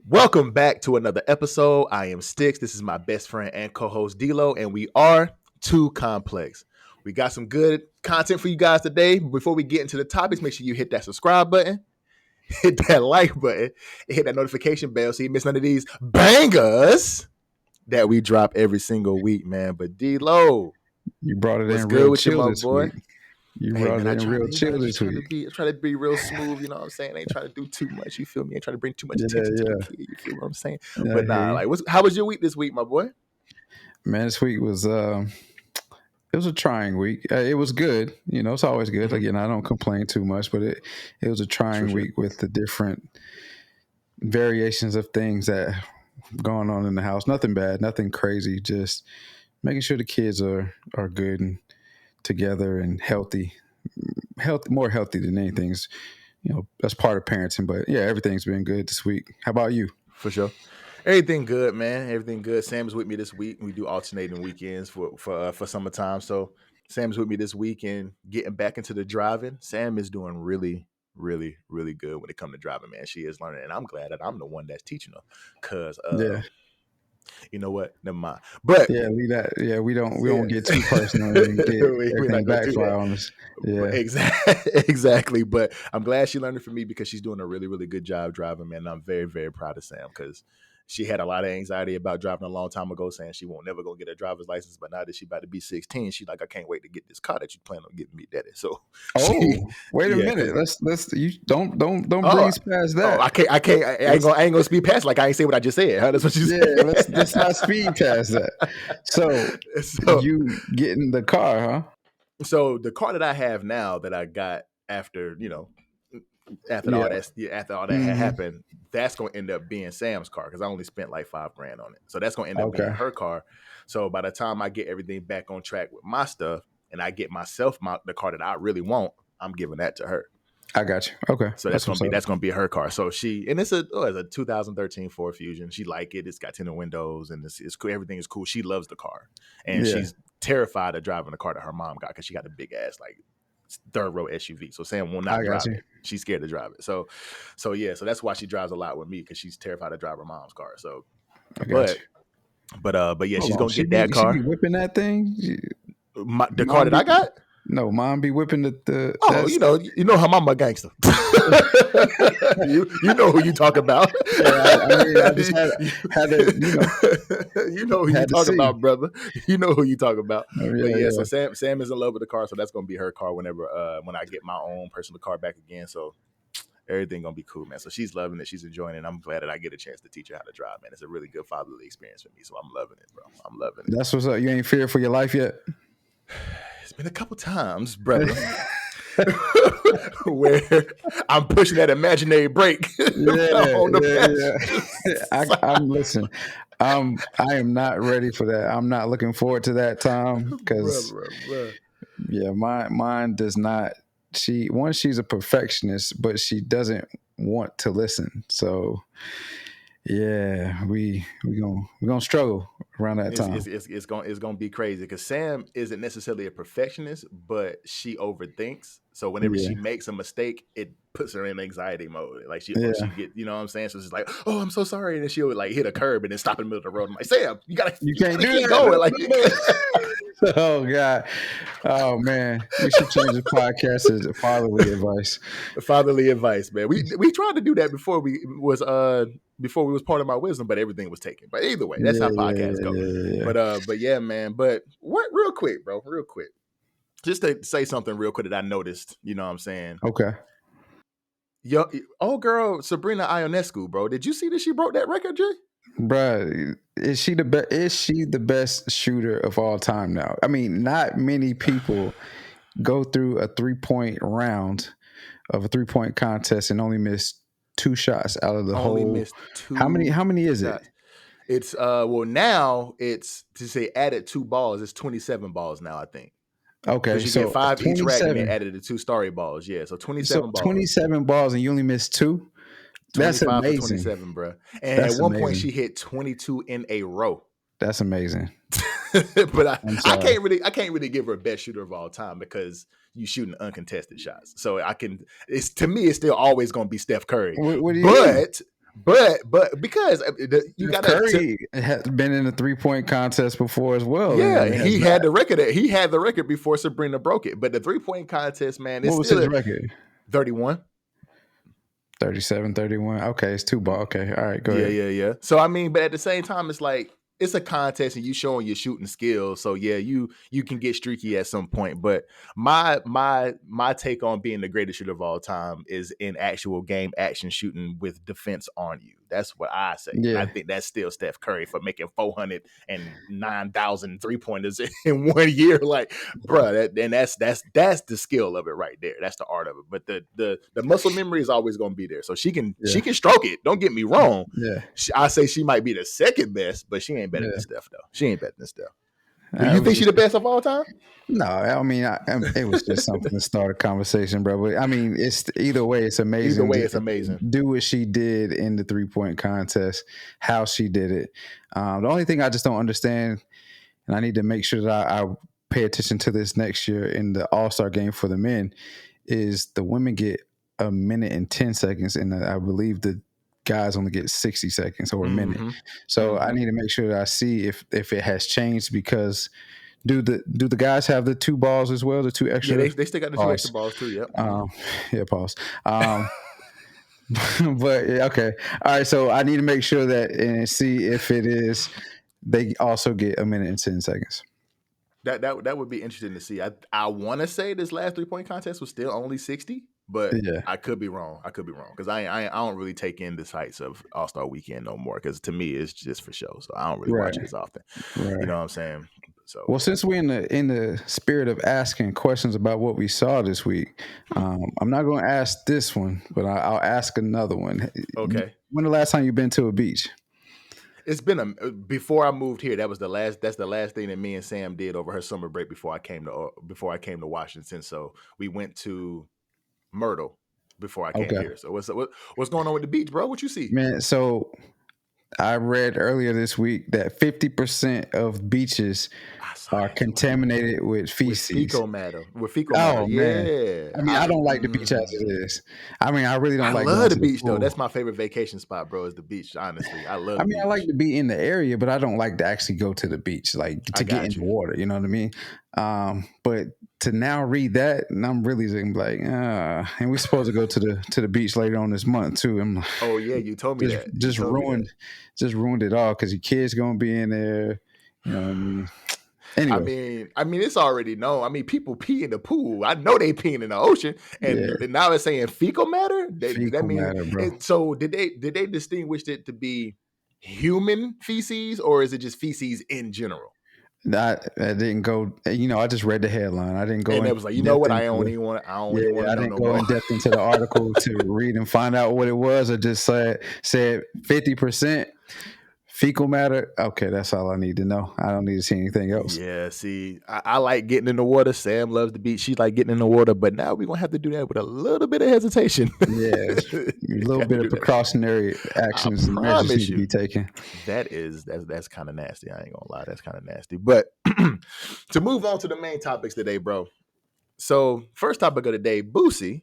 Welcome back to another episode. I am Sticks. This is my best friend and co-host D-Lo, and we are Too Complex. We got some good content for you guys today. Before we get into the topics, make sure you hit that subscribe button, hit that like button, and hit that notification bell so you miss none of these bangers that we drop every single week, man. But D-Lo, you brought it what's in good real with you, chill my this boy? week. You brought it in real chill this week. I try to be real smooth, you know what I'm saying? I ain't trying to do too much, you feel me? I ain't trying to bring too much attention to the kid, you feel what I'm saying? Yeah, but nah, like, how was your week this week, my boy? Man, this week was it was a trying week. It was good, you know. It's always good. Mm-hmm. Again, I don't complain too much, but it was a trying week with the different variations of things that going on in the house. Nothing bad, nothing crazy. Just making sure the kids are good and together and healthy, more healthy than anything. You know, that's part of parenting. But yeah, everything's been good this week. How about you? For sure. Everything good, man. Everything good. Sam is with me this week. We do alternating weekends for summertime. So Sam's with me this week and getting back into the driving. Sam is doing really, really, really good when it comes to driving, man. She is learning, and I'm glad that I'm the one that's teaching her. Cause you know what? Never mind. But yeah, leave that. Yeah, we don't get too personal and get everything backfire on us. Yeah, exactly. But I'm glad she learned it from me because she's doing a really, really good job driving, man. And I'm very, very proud of Sam because she had a lot of anxiety about driving a long time ago, saying she won't never go get a driver's license. But now that she's about to be 16, she's like, I can't wait to get this car that you plan on getting me, Daddy. So, wait a minute. Let's you don't breeze past that. I ain't gonna speed past like I ain't say what I just said. Huh? That's what you said. Yeah, let's not speed past that. So you get in the car, huh? So the car that I have now that I got after, after all that had happened, that's going to end up being Sam's car because I only spent like $5,000 on it. So that's going to end up being her car. So by the time I get everything back on track with my stuff and I get myself the car that I really want, I'm giving that to her. I got you. Okay. So that's gonna be her car. So it's a 2013 Ford Fusion. She like it. It's got tinted windows and it's cool. Everything is cool. She loves the car and she's terrified of driving the car that her mom got because she got a big ass like third row SUV. So Sam will not drive it. She's scared to drive it. So that's why she drives a lot with me because she's terrified to drive her mom's car. So, but yeah, she's gonna get that car. She be whipping that thing. The car that I got. No, mom be whipping the. Oh, you know her mama gangster. you know who you talk about. I just had to, you know who you talk about, brother. You know who you talk about. So Sam is in love with the car, so that's gonna be her car whenever when I get my own personal car back again. So everything gonna be cool, man. So she's loving it, she's enjoying it. I'm glad that I get a chance to teach her how to drive, man. It's a really good fatherly experience for me, so I'm loving it, bro. I'm loving it. That's what's up. You ain't feared for your life yet? It's been a couple times, brother, where I'm pushing that imaginary brake on the Listen, I am not ready for that. I'm not looking forward to that time because, mine does not. She's a perfectionist, but she doesn't want to listen. So. Yeah, we gonna struggle around that time. It's gonna be crazy because Sam isn't necessarily a perfectionist, but she overthinks. So whenever she makes a mistake, it puts her in anxiety mode. Like she get, you know what I'm saying? So she's like, "Oh, I'm so sorry," and then she'll like hit a curb and then stop in the middle of the road. I'm like, "Sam, you can't do that." Going. Like, oh God, oh man, we should change the podcast to fatherly advice. Fatherly advice, man. We tried to do that before we was part of my wisdom, but everything was taken. But either way, that's how podcasts go. Yeah. But yeah, man. But what? Real quick, bro. Real quick. Just to say something real quick that I noticed. You know what I'm saying? Okay. Yo, old girl Sabrina Ionescu, bro. Did you see that she broke that record, Jay? Bruh, is she the best shooter of all time now? I mean, not many people go through a 3-point round of a 3-point contest and only miss 2 shots out of the only whole. Missed 2 How many is it? It's now it's to say added 2 balls. It's 27 balls now, I think. Okay, you get 5 each rack and then added the 2 starry balls. Yeah, so 27 balls. 27 balls and you only missed 2? That's amazing. 27, bro. And at one point she hit 22 in a row. That's amazing. But I can't really give her best shooter of all time because you shooting uncontested shots. So to me it's still always going to be Steph Curry. What do you mean? But because you got to. Curry has been in a 3-point contest before as well. Yeah, And he had the record. He had the record before Sabrina broke it. But the 3-point contest, man, it's what was still his record? 31. 37, 31. Okay, it's 2 ball. Okay, all right, go ahead. Yeah. So I mean, but at the same time, it's like it's a contest and you showing your shooting skills. So yeah, you can get streaky at some point. But my take on being the greatest shooter of all time is in actual game action shooting with defense on you. That's what I say. Yeah. And I think that's still Steph Curry for making 409,000 3-pointers in 1 year. Like, bro, that's the skill of it right there. That's the art of it. But the muscle memory is always going to be there. So she can stroke it. Don't get me wrong. Yeah. I say she might be the second best, but she ain't better than Steph though. She ain't better than Steph. Do you think she's the best of all time? No, I mean, it was just something to start a conversation, bro. But I mean, it's either way, it's amazing. Either way, it's amazing. Do what she did in the 3-point contest, how she did it. The only thing I just don't understand, and I need to make sure that I pay attention to this next year in the All-Star game for the men, is the women get 1 minute and 10 seconds, and I believe the guys only get 60 seconds or a minute. So I need to make sure that I see if it has changed, because do the guys have the 2 balls as well, the 2 extra? Yeah, they still got the 2 extra balls too. Yep. Yeah, pause. But okay, all right. So I need to make sure that and see if it is they also get 1 minute and 10 seconds. That would be interesting to see. I want to say this last 3-point contest was still only 60, but I could be wrong. Because I don't really take in the sights of All-Star Weekend no more. Because to me, it's just for show, so I don't really watch it as often. Right. You know what I'm saying? So, well, since we're in the spirit of asking questions about what we saw this week, I'm not going to ask this one, but I'll ask another one. Okay. When the last time you've been to a beach? It's been before I moved here. That's the last thing that me and Sam did over her summer break before I came to Washington. So we went to Myrtle before I came here. So what's going on with the beach, bro? What you see? Man, so I read earlier this week that 50% of beaches are contaminated with feces. With fecal matter. Oh, man. Yeah. I mean, I don't like the beach as it is. I mean, I really don't like. I love the beach though. That's my favorite vacation spot, bro. Is the beach. Honestly, I love. I like to be in the area, but I don't like to actually go to the beach, like to get in the water. You know what I mean? But to now read that, and I'm really like, and we're supposed to go to the beach later on this month too. I'm like, oh yeah, you told me that. Just ruined it all because your kids gonna be in there. You know what I mean? Anyway. I mean, it's already known. I mean, people pee in the pool. I know they peeing in the ocean, and now it's saying fecal matter. That means. So did they distinguish it to be human feces, or is it just feces in general? I didn't go. I just read the headline. I didn't go. And it was like, you know what? I don't even want to. I didn't go in depth into the article to read and find out what it was. I just said 50%. Fecal matter. Okay, that's all I need to know. I don't need to see anything else. Yeah, see, I like getting in the water. Sam loves the beach. She like getting in the water, but now we're gonna have to do that with a little bit of hesitation. Yeah, a little bit of precautionary actions and measures need to be taken. That's kind of nasty. I ain't gonna lie, that's kind of nasty. But to move on to the main topics today, bro. So first topic of the day, Boosie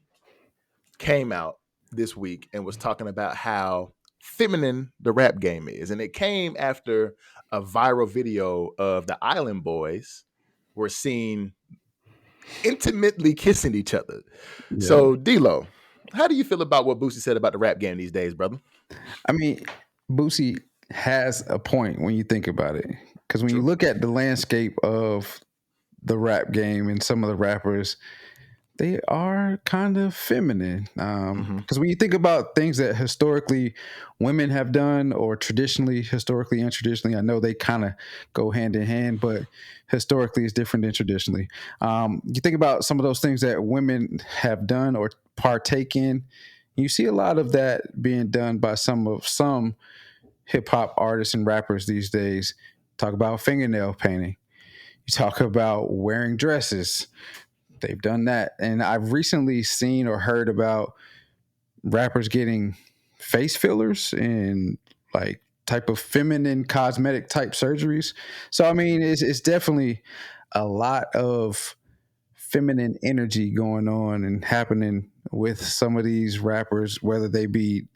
came out this week and was talking about how feminine the rap game is, and it came after a viral video of the Island Boys were seen intimately kissing each other. Yeah. So D-Lo, how do you feel about what Boosie said about the rap game these days, brother? I mean, Boosie has a point when you think about it, because when you look at the landscape of the rap game and some of the rappers, they are kind of feminine. Because when you think about things that historically women have done, or historically and traditionally, I know they kind of go hand in hand, but historically is different than traditionally. You think about some of those things that women have done or partake in, you see a lot of that being done by some hip hop artists and rappers these days. Talk about fingernail painting. You talk about wearing dresses. They've done that. And I've recently seen or heard about rappers getting face fillers and like type of feminine cosmetic type surgeries. So, I mean, it's definitely a lot of feminine energy going on and happening with some of these rappers, whether they be,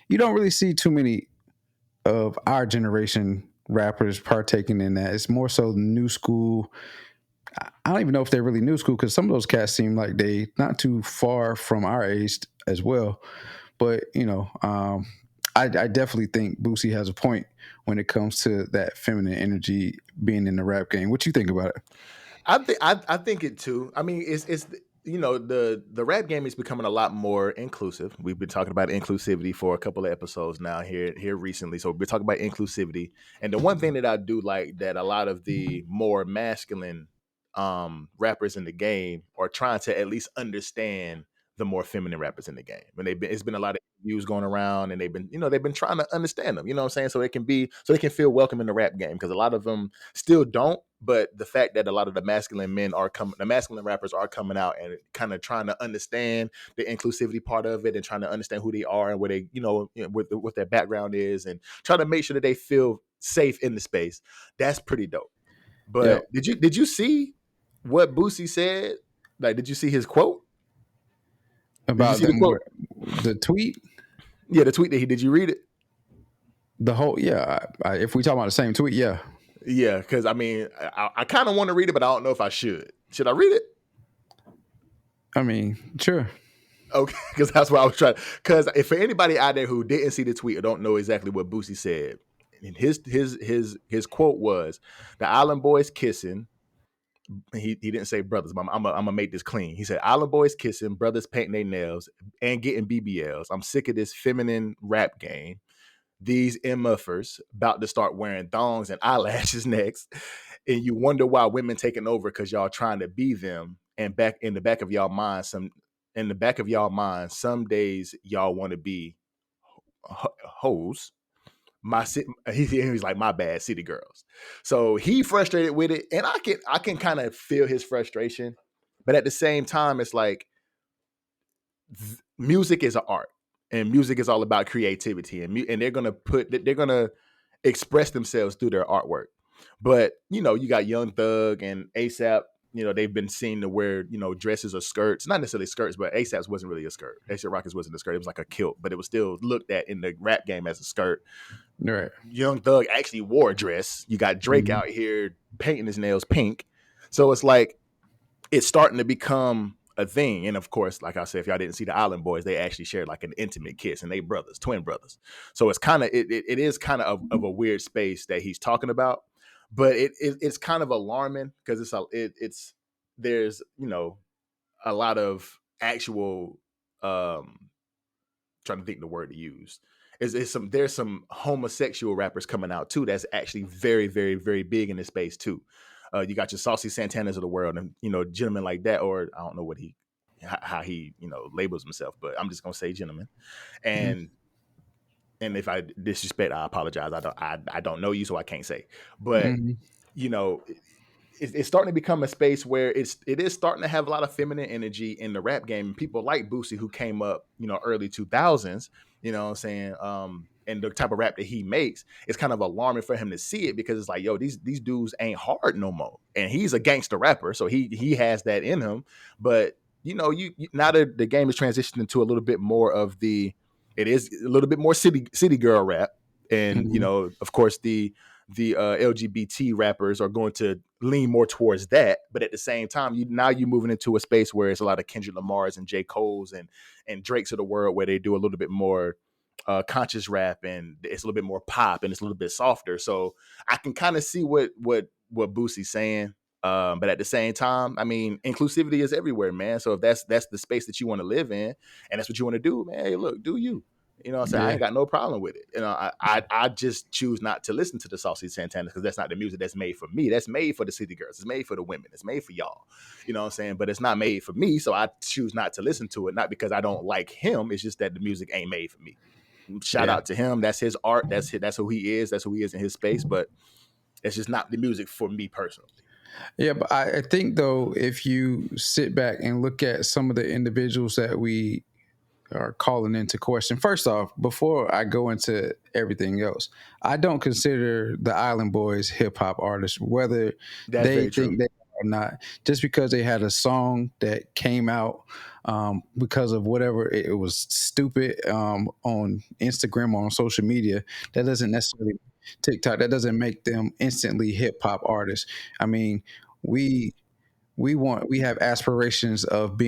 you don't really see too many of our generation rappers partaking in that. It's more so new school. I don't even know if they're really new school because some of those cats seem like they not too far from our age as well. But I definitely think Boosie has a point when it comes to that feminine energy being in the rap game. What you think about it? I think it too. I mean, it's the rap game is becoming a lot more inclusive. We've been talking about inclusivity for a couple of episodes now here recently. So we've been talking about inclusivity, and the one thing that I do like that a lot of the more masculine rappers in the game are trying to at least understand the more feminine rappers in the game. And it's been a lot of views going around, and they've been trying to understand them. You know what I'm saying? So they can feel welcome in the rap game, because a lot of them still don't. But the fact that a lot of the masculine rappers are coming out and kind of trying to understand the inclusivity part of it, and trying to understand who they are and where they, what their background is, and trying to make sure that they feel safe in the space. That's pretty dope. Yeah. But did you see what Boosie said? Like, did you see his quote? Did you About see the quote? the tweet? Yeah, the tweet that he did. You read it? The whole, yeah. If we talk about the same tweet, yeah. Yeah, because I mean, I kind of want to read it, but I don't know if I should. Should I read it? I mean, sure. Okay, because that's what I was trying. Because if for anybody out there who didn't see the tweet or don't know exactly what Boosie said, his quote was, "The Island Boys kissing." He didn't say brothers, but I'm gonna make this clean. He said, "Island Boys kissing, brothers painting their nails and getting BBLs. I'm sick of this feminine rap game. These MFers about to start wearing thongs and eyelashes next, and you wonder why women taking over because y'all trying to be them. And back in the back of y'all mind, some days y'all want to be hoes. He's like, my bad, city girls." So he frustrated with it, and I can kind of feel his frustration, but at the same time, it's like music is an art, and music is all about creativity, and they're gonna express themselves through their artwork. But you got Young Thug and ASAP. They've been seen to wear dresses or skirts, not necessarily skirts, but ASAP's wasn't really a skirt. ASAP Rockets wasn't a skirt; it was like a kilt, but it was still looked at in the rap game as a skirt. Right. Young Thug actually wore a dress. You got Drake out here painting his nails pink, so it's like it's starting to become a thing. And of course, like I said, if y'all didn't see the Island Boys, they actually shared like an intimate kiss, and they brothers, twin brothers. So it's kind of it is kind of a weird space that he's talking about, but it's kind of alarming because it's there's a lot of actual trying to think the word to use. There's some homosexual rappers coming out too that's actually very, very, very big in this space too. You got your Saucy Santanas of the world, and gentlemen like that, or I don't know how he labels himself, but I'm just gonna say gentlemen. And if I disrespect, I apologize. I don't know you, so I can't say. But you know, it's starting to become a space where it is starting to have a lot of feminine energy in the rap game. People like Boosie, who came up, early 2000s, you know what I'm saying? And the type of rap that he makes, it's kind of alarming for him to see it, because it's like, yo, these dudes ain't hard no more. And he's a gangster rapper, so he has that in him. But you now that the game is transitioning into a little bit more of it is a little bit more city girl rap, and of course the LGBT rappers are going to lean more towards that. But at the same time, you're moving into a space where it's a lot of Kendrick Lamar's and J. Cole's and Drake's of the world, where they do a little bit more conscious rap, and it's a little bit more pop, and it's a little bit softer. So I can kind of see what Boosie's saying. But at the same time, I mean, inclusivity is everywhere, man. So if that's the space that you want to live in, and that's what you want to do, man, hey, look, do you. You know what I'm saying? I ain't got no problem with it. I just choose not to listen to the Saucy Santana, because that's not the music that's made for me. That's made for the city girls. It's made for the women. It's made for y'all. You know what I'm saying? But it's not made for me, so I choose not to listen to it. Not because I don't like him. It's just that the music ain't made for me. Shout out to him. That's his art. That's who he is. That's who he is in his space. But it's just not the music for me personally. Yeah, but I think, though, if you sit back and look at some of the individuals that we are calling into question, first off, before I go into everything else, I don't consider the Island Boys hip hop artists, whether That's they very true. think they are or whatnot, just because they had a song that came out because of whatever it was stupid on Instagram or on social media, that doesn't necessarily TikTok, that doesn't make them instantly hip hop artists. I mean, we we have aspirations of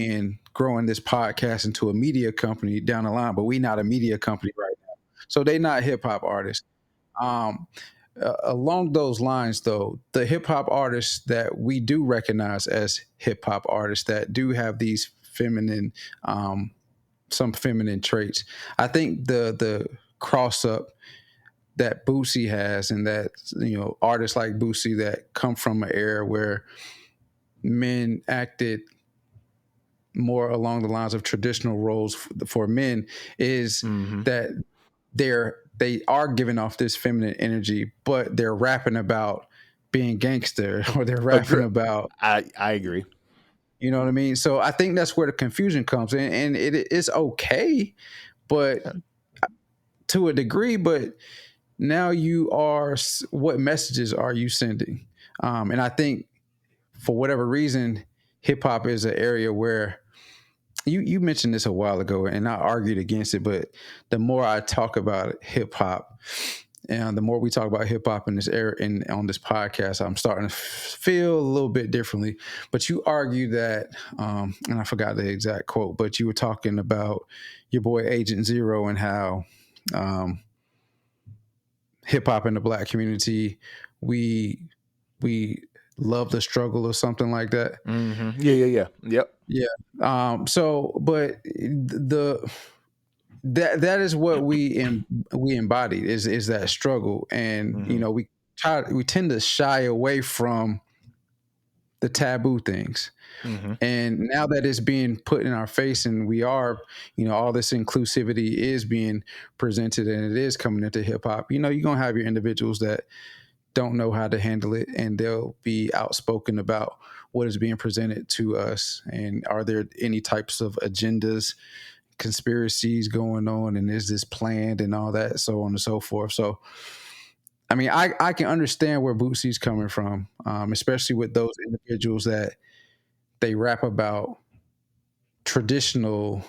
growing this podcast into a media company down the line, but we not a media company right now. So they not hip hop artists. Um, Along those lines, though, the hip hop artists that we do recognize as hip hop artists that do have these um, some feminine traits, I think the cross up that Boosie has, and that artists like Boosie that come from an era where men acted more along the lines of traditional roles for men, is that they are giving off this feminine energy, but they're rapping about being gangster, or they're rapping about. I agree. You know what I mean? So I think that's where the confusion comes in, and it is okay, but to a degree. But now what messages are you sending? And I think for whatever reason, hip hop is an area where you mentioned this a while ago, and I argued against it. But the more I talk about hip hop, and the more we talk about hip hop in this era and on this podcast, I'm starting to feel a little bit differently. But you argue that, and I forgot the exact quote, but you were talking about your boy Agent Zero and how hip hop in the Black community, we love the struggle or something like that. Yep. So, but that is what we embodied is that struggle, and we tend to shy away from the taboo things. And now that it's being put in our face, and we are, all this inclusivity is being presented, and it is coming into hip hop, you're going to have your individuals that don't know how to handle it, and they'll be outspoken about what is being presented to us, and are there any types of agendas, conspiracies going on, and is this planned, and all that, so on and so forth. So I mean, I can understand where Boosie's coming from, especially with those individuals that they rap about traditional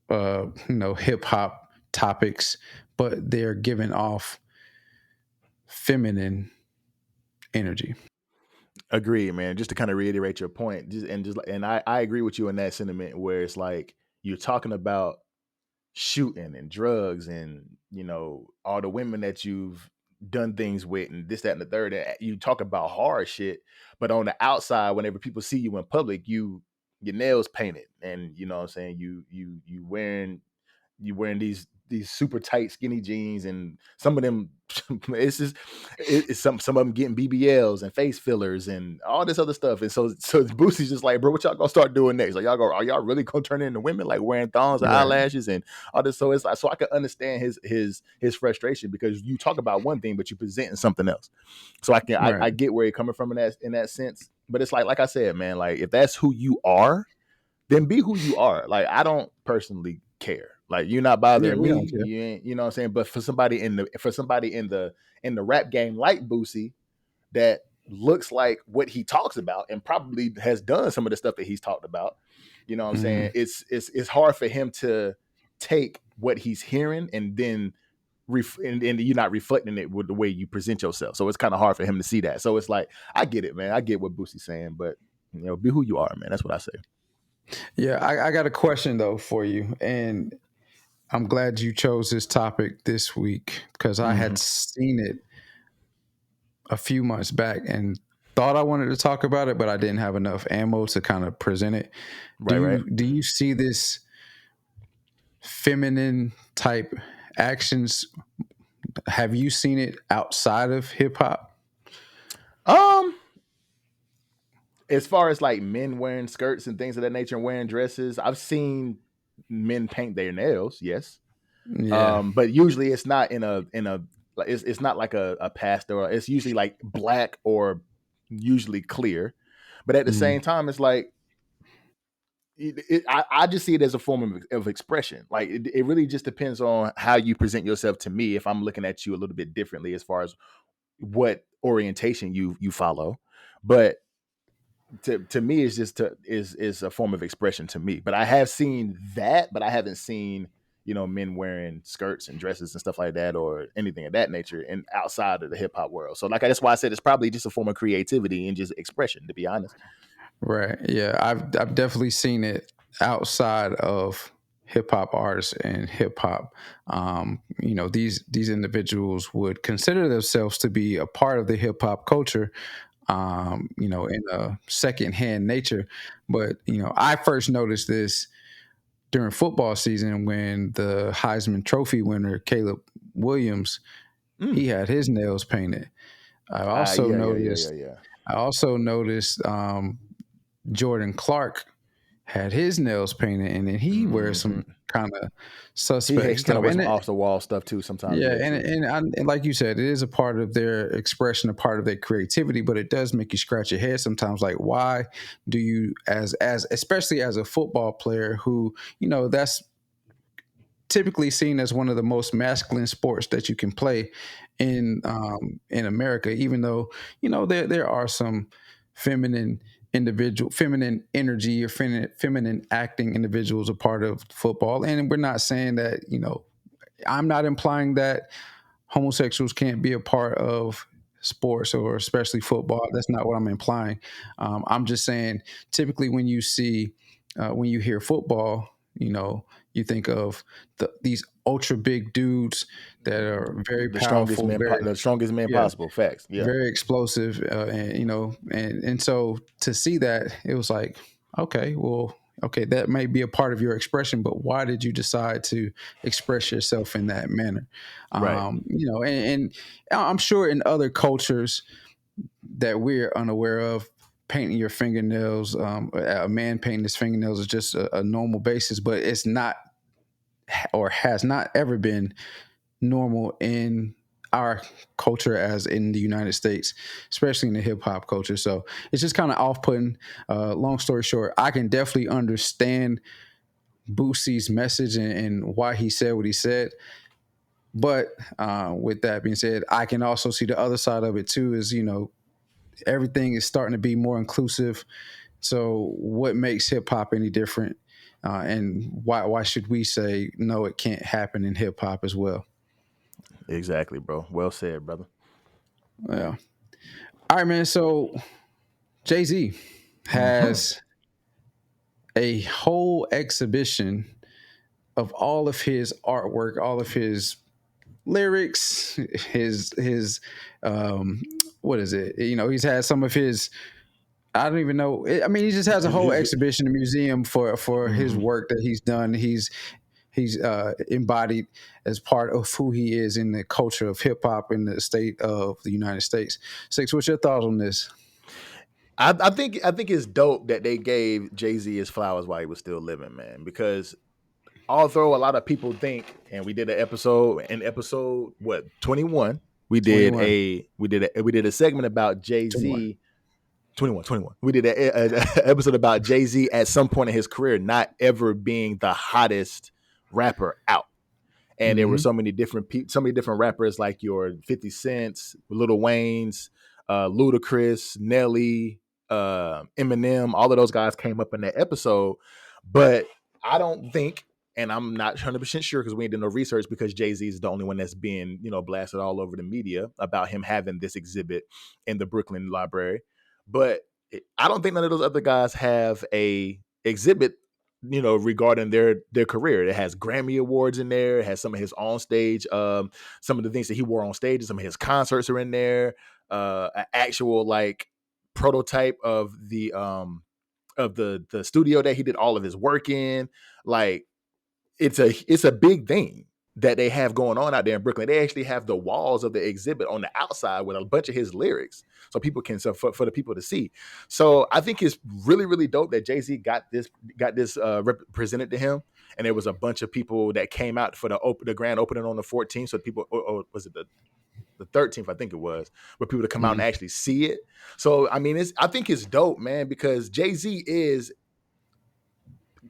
hip hop topics, but they're giving off feminine energy. Agreed, man. Just to kind of reiterate your point, and I agree with you in that sentiment, where it's like you're talking about shooting and drugs, and all the women that you've done things with, and this, that, and the third. And you talk about hard shit, but on the outside, whenever people see you in public, your nails painted, and what I'm saying, you wearing these super tight skinny jeans, and some of them it's some of them getting BBLs and face fillers and all this other stuff. And so Boosie's just like, bro, what y'all gonna start doing next? Like, are y'all really gonna turn into women, like wearing thongs and eyelashes and all this? So it's like, so I can understand his frustration, because you talk about one thing but you presenting something else. So I get where you're coming from in that sense. But it's like I said, man, like if that's who you are, then be who you are. Like, I don't personally care. Like, you're not bothering me. You ain't, what I'm saying? But for somebody in the rap game like Boosie, that looks like what he talks about and probably has done some of the stuff that he's talked about, what I'm saying? It's hard for him to take what he's hearing and then and you're not reflecting it with the way you present yourself. So it's kind of hard for him to see that. So it's like, I get it, man. I get what Boosie's saying, but be who you are, man. That's what I say. Yeah, I got a question though for you, and I'm glad you chose this topic this week, because I had seen it a few months back and thought I wanted to talk about it, but I didn't have enough ammo to kind of present it. Do you see this feminine type actions? Have you seen it outside of hip hop? As far as like men wearing skirts and things of that nature and wearing dresses, I've seen men paint their nails. Yes. Yeah. But usually it's not it's not like a pastel. It's usually like black or usually clear. But at the same time, it's like, I just see it as a form of expression. Like, it really just depends on how you present yourself to me, if I'm looking at you a little bit differently as far as what orientation you follow. But to me is just is a form of expression to me. But I have seen that, but I haven't seen, you know, men wearing skirts and dresses and stuff like that or anything of that nature and outside of the hip hop world. So like that's why I said it's probably just a form of creativity and just expression, to be honest. Right. Yeah. I've definitely seen it outside of hip hop artists and hip hop. You know, these individuals would consider themselves to be a part of the hip hop culture, you know, in a secondhand nature. But, you know, I first noticed this during football season when the Heisman Trophy winner, Caleb Williams, he had his nails painted. I also noticed, Yeah. I also noticed Jordan Clark had his nails painted, and then he wears some kind of suspect He kind stuff. of wears And some off the wall stuff too sometimes. yeah, Yeah, true. And like you said, it is a part of their expression, a part of their creativity, but it does make you scratch your head sometimes. Like, why do you, as especially as a football player, who, you know, that's typically seen as one of the most masculine sports that you can play in America, even though, you know, there are some feminine feminine energy or feminine acting individuals a part of football. And we're not saying that, you know, I'm not implying that homosexuals can't be a part of sports or especially football. That's not what I'm implying. I'm just saying typically when you hear football, you know, you think of these ultra big dudes that are very powerful, The strongest man yeah, possible. Facts. Yeah. very explosive, and you know, and so to see that, it was like, okay, well, okay, that may be a part of your expression, but why did you decide to express yourself in that manner? Right. You know, and I'm sure in other cultures that we're unaware of, painting your fingernails, a man painting his fingernails is just a normal basis, but it's not or has not ever been normal in our culture as in the United States, especially in the hip hop culture. So it's just kind of off putting. Long story short, I can definitely understand Boosie's message and why he said what he said. But with that being said, I can also see the other side of it too. Is, you know, everything is starting to be more inclusive. So what makes hip hop any different? And why should we say no? It can't happen in hip hop as well. Exactly, bro. Well said, brother. Yeah. All right, man. So Jay-Z has a whole exhibition of all of his artwork, all of his lyrics, his what is it? You know, he's had some of his, I don't even know. I mean, he just has a whole exhibition, a museum for his work that he's done. He's embodied as part of who he is in the culture of hip hop in the state of the United States. Six, what's your thoughts on this? I think it's dope that they gave Jay-Z his flowers while he was still living, man. Because although a lot of people think, and we did an episode in episode what 21, we did 21. We did a segment about Jay-Z. 21. We did an episode about Jay-Z at some point in his career not ever being the hottest rapper out. And there were so many different rappers like your 50 Cents, Lil Wayne's, Ludacris, Nelly, Eminem. All of those guys came up in that episode, but I don't think, and I'm not 100% sure because we ain't done no research, because Jay-Z is the only one that's being, you know, blasted all over the media about him having this exhibit in the Brooklyn Library. But I don't think none of those other guys have a exhibit, you know, regarding their career. It has Grammy awards in there. It has some of his on stage, some of the things that he wore on stage. Some of his concerts are in there. An actual like prototype of the studio that he did all of his work in. Like it's a big thing that they have going on out there in Brooklyn. They actually have the walls of the exhibit on the outside with a bunch of his lyrics, so people can for the people to see. So I think it's really really dope that Jay-Z got this represented to him, and there was a bunch of people that came out for the grand opening on the 14th. So people, or was it the 13th, I think it was, for people to come out and actually see it. So I mean, I think it's dope, man, because Jay-Z is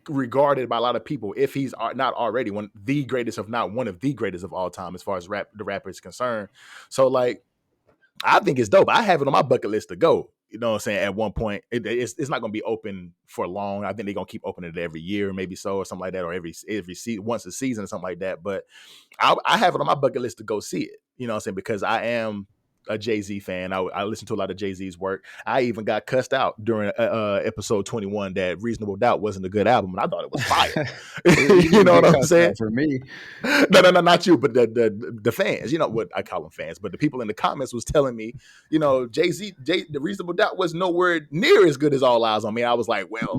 regarded by a lot of people, if he's not already one the greatest, if not one of the greatest of all time, as far as the rapper is concerned. So like, I think it's dope. I have it on my bucket list to go. You know what I'm saying? At one point, it's not going to be open for long. I think they're going to keep opening it every year, maybe so, or something like that, or every once a season or something like that. But I have it on my bucket list to go see it. You know what I'm saying? Because I am a Jay-Z fan. I listen to a lot of Jay-Z's work. I even got cussed out during episode 21 that Reasonable Doubt wasn't a good album, and I thought it was fire. You know what I'm saying? For me, no, not you, but the fans. You know what I call them fans, but the people in the comments was telling me, you know, the Reasonable Doubt was nowhere near as good as All Eyes on Me. I was like, well,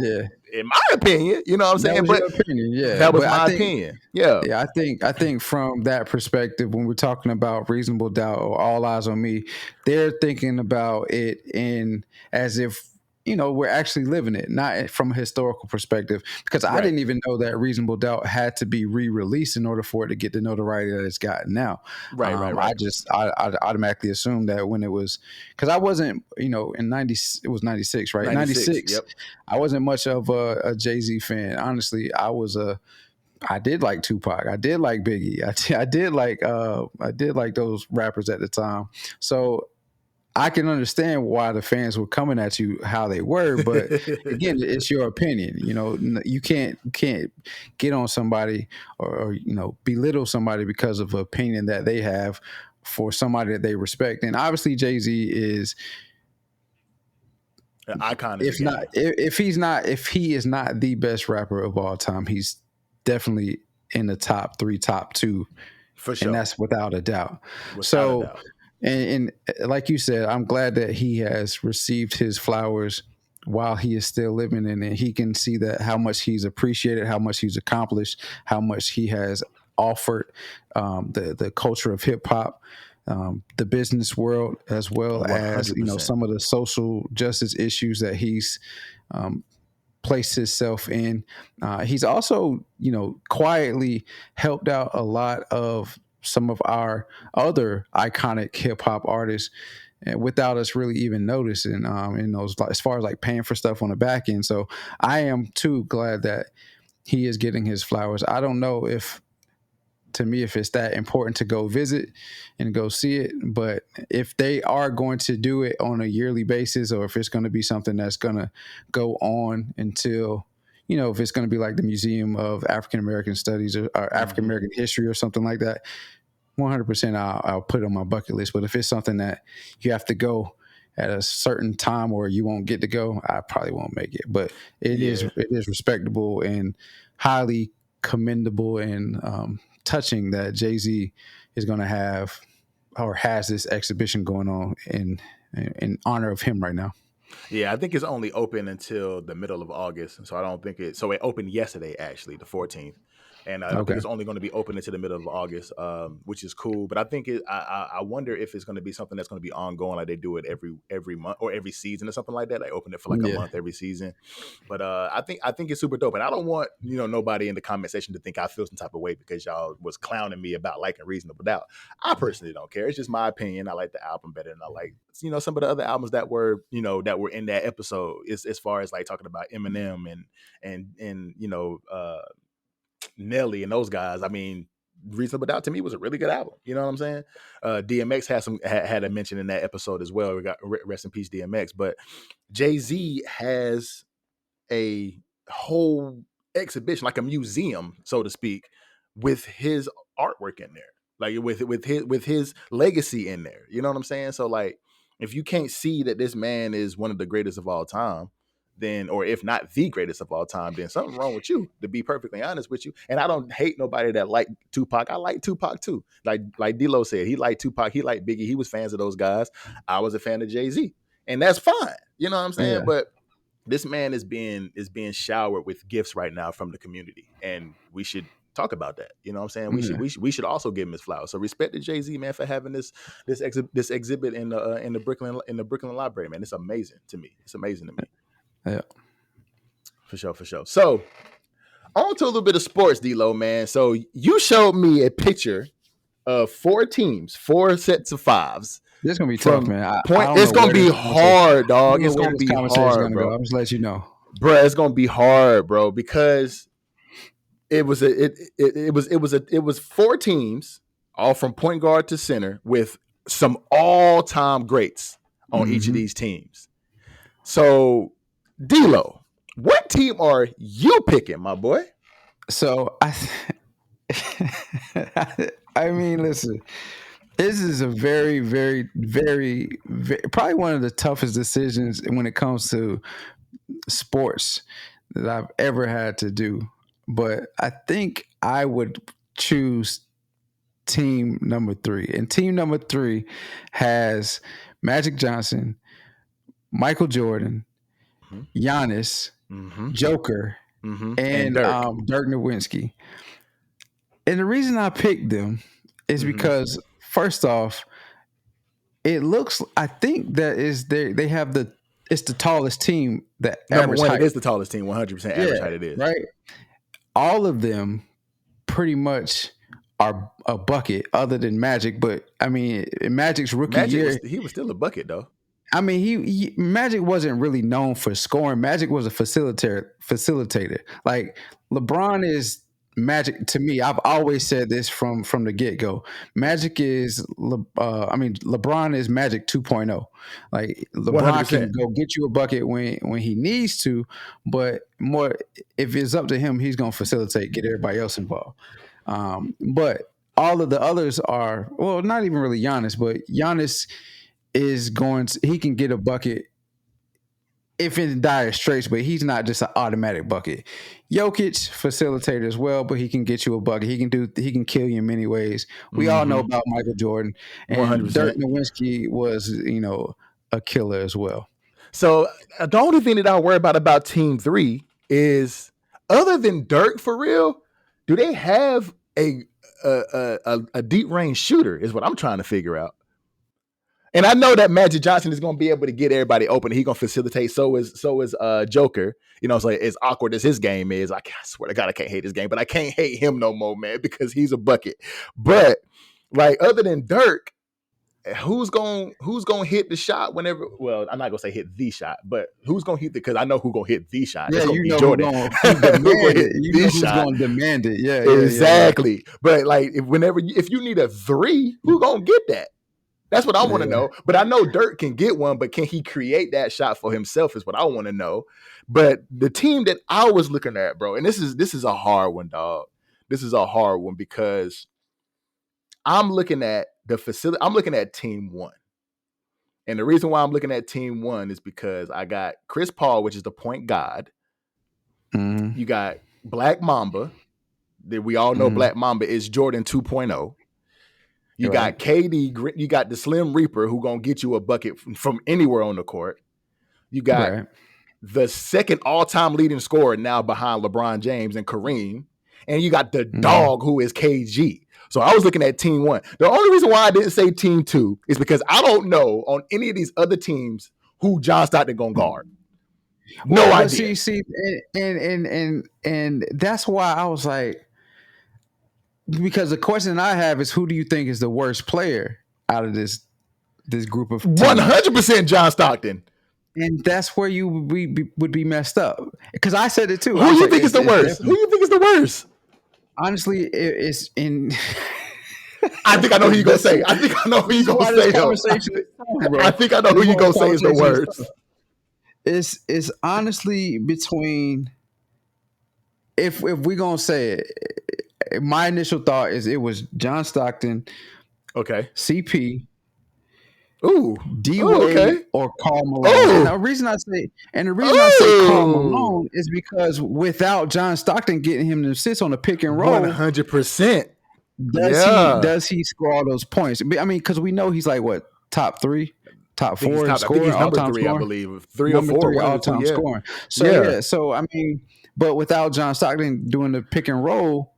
in my opinion, you know what I'm saying? That was your opinion, yeah. That was my opinion. Yeah. Yeah, I think from that perspective, when we're talking about Reasonable Doubt or All Eyes on Me, they're thinking about it in as if, you know, we're actually living it, not from a historical perspective. Because I didn't even know that Reasonable Doubt had to be re-released in order for it to get the notoriety that it's gotten now. Right. I automatically assumed that when it was, because I wasn't, you know, in it was 96, right? 96. Yep. I wasn't much of a Jay-Z fan. Honestly, I did like Tupac. I did like Biggie. I did like those rappers at the time. So I can understand why the fans were coming at you how they were, but again, it's your opinion. You know, you can't get on somebody or you know, belittle somebody because of an opinion that they have for somebody that they respect. And obviously, Jay-Z is an icon. If he is not the best rapper of all time, he's definitely in the top 3, top 2, for sure, and that's without a doubt. And like you said, I'm glad that he has received his flowers while he is still living, and he can see that how much he's appreciated, how much he's accomplished, how much he has offered the culture of hip hop, the business world, as well 100%. As, you know, some of the social justice issues that he's placed himself in. He's also, you know, quietly helped out a lot of some of our other iconic hip hop artists without us really even noticing, in those, as far as like paying for stuff on the back end. So I am too glad that he is getting his flowers. I don't know if it's that important to go visit and go see it, but if they are going to do it on a yearly basis, or if it's going to be something that's going to go on until, you know, if it's going to be like the Museum of African American Studies or African American History or something like that, 100% I'll put it on my bucket list. But if it's something that you have to go at a certain time or you won't get to go, I probably won't make it. But it is respectable and highly commendable and touching that Jay-Z is going to have or has this exhibition going on in honor of him right now. Yeah, I think it's only open until the middle of August. So I don't think so it opened yesterday, actually, the 14th. And I think it's only going to be open until the middle of August, which is cool. But I think I wonder if it's going to be something that's going to be ongoing, like they do it every month or every season or something like that. They open it for like a month every season. But I think it's super dope. And I don't want, you know, nobody in the comment section to think I feel some type of way because y'all was clowning me about liking Reasonable Doubt. I personally don't care. It's just my opinion. I like the album better than I like, you know, some of the other albums that were in that episode. Is as far as like talking about Eminem and you know, Nelly and those guys. I mean, Reasonable Doubt to me was a really good album. You know what I'm saying? DMX had a mention in that episode as well. We got rest in peace DMX. But Jay-Z has a whole exhibition, like a museum, so to speak, with his artwork in there, like with his legacy in there. You know what I'm saying? So like, if you can't see that this man is one of the greatest of all time, then, or if not the greatest of all time, then something wrong with you, to be perfectly honest with you. And I don't hate nobody that like Tupac. I like Tupac too. Like D-Lo said, he liked Tupac, he liked Biggie, he was fans of those guys. I was a fan of Jay-Z. And that's fine. You know what I'm saying? Yeah. But this man is being showered with gifts right now from the community. And we should talk about that. You know what I'm saying? We should also give him his flowers. So respect to Jay-Z, man, for having this exhibit in the Brooklyn Library, man. It's amazing to me. It's amazing to me. Yeah, for sure. So on to a little bit of sports, D-Lo, man. So you showed me a picture of 4 teams, 4 sets of 5s. This is gonna be tough, man. It's gonna be hard, dog. It's gonna be hard, bro. I'm just let you know, bro. It's gonna be hard, bro, because it was 4 teams, all from point guard to center, with some all-time greats on each of these teams. So, D-Lo, what team are you picking, my boy? So I mean, listen, this is a very, very, very, very, probably one of the toughest decisions when it comes to sports that I've ever had to do. But I think I would choose team number 3. And team number 3 has Magic Johnson, Michael Jordan, Giannis, Joker, and Dirk Nowitzki. And the reason I picked them is because, first off, I think that they have it's the tallest team that number average one. height. It is the tallest team, 100% average height. It is right. All of them pretty much are a bucket, other than Magic. But I mean, in Magic's rookie year, he was still a bucket though. I mean, Magic wasn't really known for scoring. Magic was a facilitator. Like LeBron is Magic to me. I've always said this from the get-go. Magic is LeBron is Magic 2.0. Like LeBron 100%. Can go get you a bucket when he needs to, but more if it's up to him, he's going to facilitate, get everybody else involved. But all of the others are, well, not even really Giannis, but Giannis he can get a bucket if in dire straits, but he's not just an automatic bucket. Jokic, facilitator as well, but he can get you a bucket. He can kill you in many ways. We all know about Michael Jordan, and 100%. Dirk Nowitzki was, a killer as well. So the only thing that I worry about team 3 is, other than Dirk, for real, do they have a deep range shooter? Is what I'm trying to figure out. And I know that Magic Johnson is going to be able to get everybody open. He's going to facilitate. So is Joker. So as awkward as his game is, I swear to God, I can't hate his game, but I can't hate him no more, man, because he's a bucket. But like, other than Dirk, who's going to hit the shot whenever? Well, I'm not going to say hit the shot, but who's going to hit because I know who's going to hit the shot. Yeah, you know Jordan. Who's going to demand it. Yeah, exactly. Yeah. But like, if you need a 3, who's going to get that? That's what I want to know. But I know Dirk can get one, but can he create that shot for himself is what I want to know. But the team that I was looking at, bro, and this is a hard one, dog. This is a hard one because I'm looking at the facility. I'm looking at team 1. And the reason why I'm looking at team 1 is because I got Chris Paul, which is the point god. You got Black Mamba. That we all know Black Mamba is Jordan 2.0. You got KD, you got the Slim Reaper who gonna get you a bucket from anywhere on the court. You got the second all-time leading scorer now behind LeBron James and Kareem. And you got the dog who is KG. So I was looking at team 1. The only reason why I didn't say team 2 is because I don't know on any of these other teams who John Stockton gonna guard. No idea. See, and that's why I was like, because the question I have is, who do you think is the worst player out of this group of teams? 100% John Stockton. And that's where you would be messed up. Because I said it too. Who do you think is the worst? Who do you think is the worst? Honestly, it's in. I think I know who you're going to say. I think I know who you're going to say. I think I know who you're going to say is the worst. It's honestly between, if we're going to say it, my initial thought is it was John Stockton, CP, D-Wade, or Karl Malone. And the reason I say Karl Malone is because without John Stockton getting him to sit on the pick and roll, 100%. Does he score all those points? I mean, because we know he's like what, top 3, top 4 scoring, I think he's number 3, scoring. I believe 3 or 4 all-time scoring. So so I mean, but without John Stockton doing the pick and roll,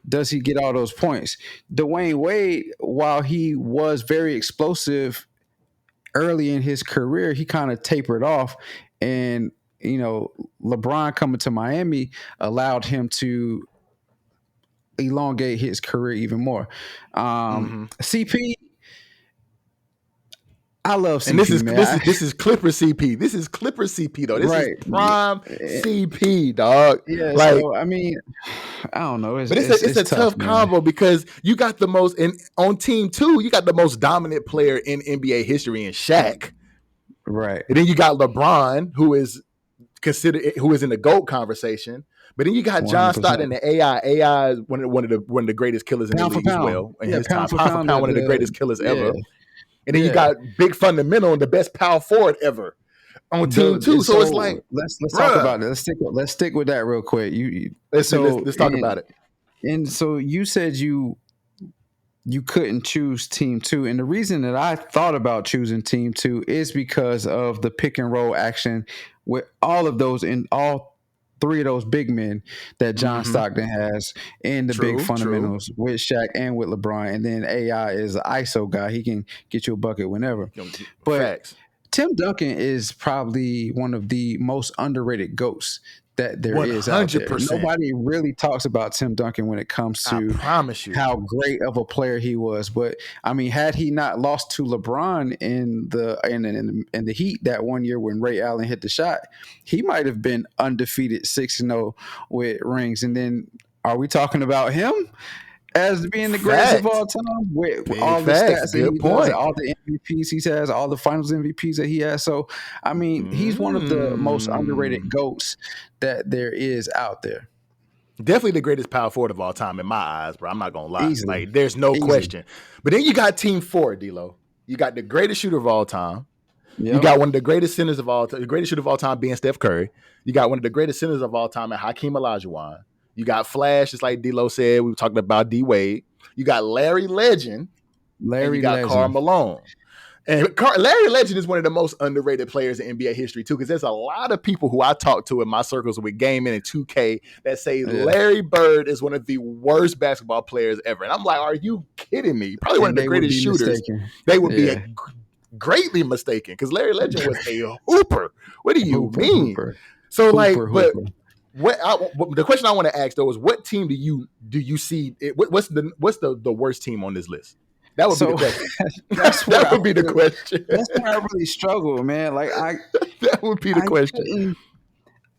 does he get all those points? Dwayne Wade, while he was very explosive early in his career, he kind of tapered off, and LeBron coming to Miami allowed him to elongate his career even more. CP, I love CP, and this is Clipper CP. This is Clipper CP though. This is prime CP, dog. Yeah, like, so I mean, I don't know. It's a tough combo because you got the most, and on team 2, you got the most dominant player in NBA history in Shaq. Right. And then you got LeBron, who is in the GOAT conversation. But then you got John 100%. Stockton, the AI. AI is one of the greatest killers in the league as well. In his time, pound for pound, one of the greatest killers ever. And then you got Big Fundamental and the best power forward ever on team 2. So it's like, let's talk about it. Let's stick with that real quick. Let's talk about it. And so you said you couldn't choose team 2, and the reason that I thought about choosing team 2 is because of the pick and roll action with all of those in all 3 of those big men that John Stockton has in the big fundamentals with Shaq and with LeBron. And then AI is an ISO guy. He can get you a bucket whenever. But facts. Tim Duncan is probably one of the most underrated GOATs that there 100%. Is out there. Nobody really talks about Tim Duncan when it comes to how great of a player he was. But I mean, had he not lost to LeBron in the Heat that one year when Ray Allen hit the shot, he might have been undefeated 6-0 with rings. And then are we talking about him as being the greatest of all time with all the stats that he does, all the MVPs he has, all the finals MVPs that he has? So, I mean, he's one of the most underrated GOATs that there is out there. Definitely the greatest power forward of all time in my eyes, bro. I'm not going to lie. Like, there's no question. But then you got team 4, D-Lo. You got the greatest shooter of all time. Yep. You got one of the greatest centers of all time, the greatest shooter of all time being Steph Curry. You got one of the greatest centers of all time in Hakeem Olajuwon. You got Flash, just like D-Lo said. We were talking about D-Wade. You got Larry Legend. And you got Karl Malone. And Larry Legend is one of the most underrated players in NBA history, too, because there's a lot of people who I talk to in my circles with gaming and 2K that say Larry Bird is one of the worst basketball players ever. And I'm like, are you kidding me? Probably one of the greatest shooters. They would be greatly mistaken because Larry Legend was a hooper. What do you mean? So, but the question I want to ask though is, what team do you see? What's the worst team on this list? That would be the question. That would be the question. That's where I really struggle, man. Like that would be the question.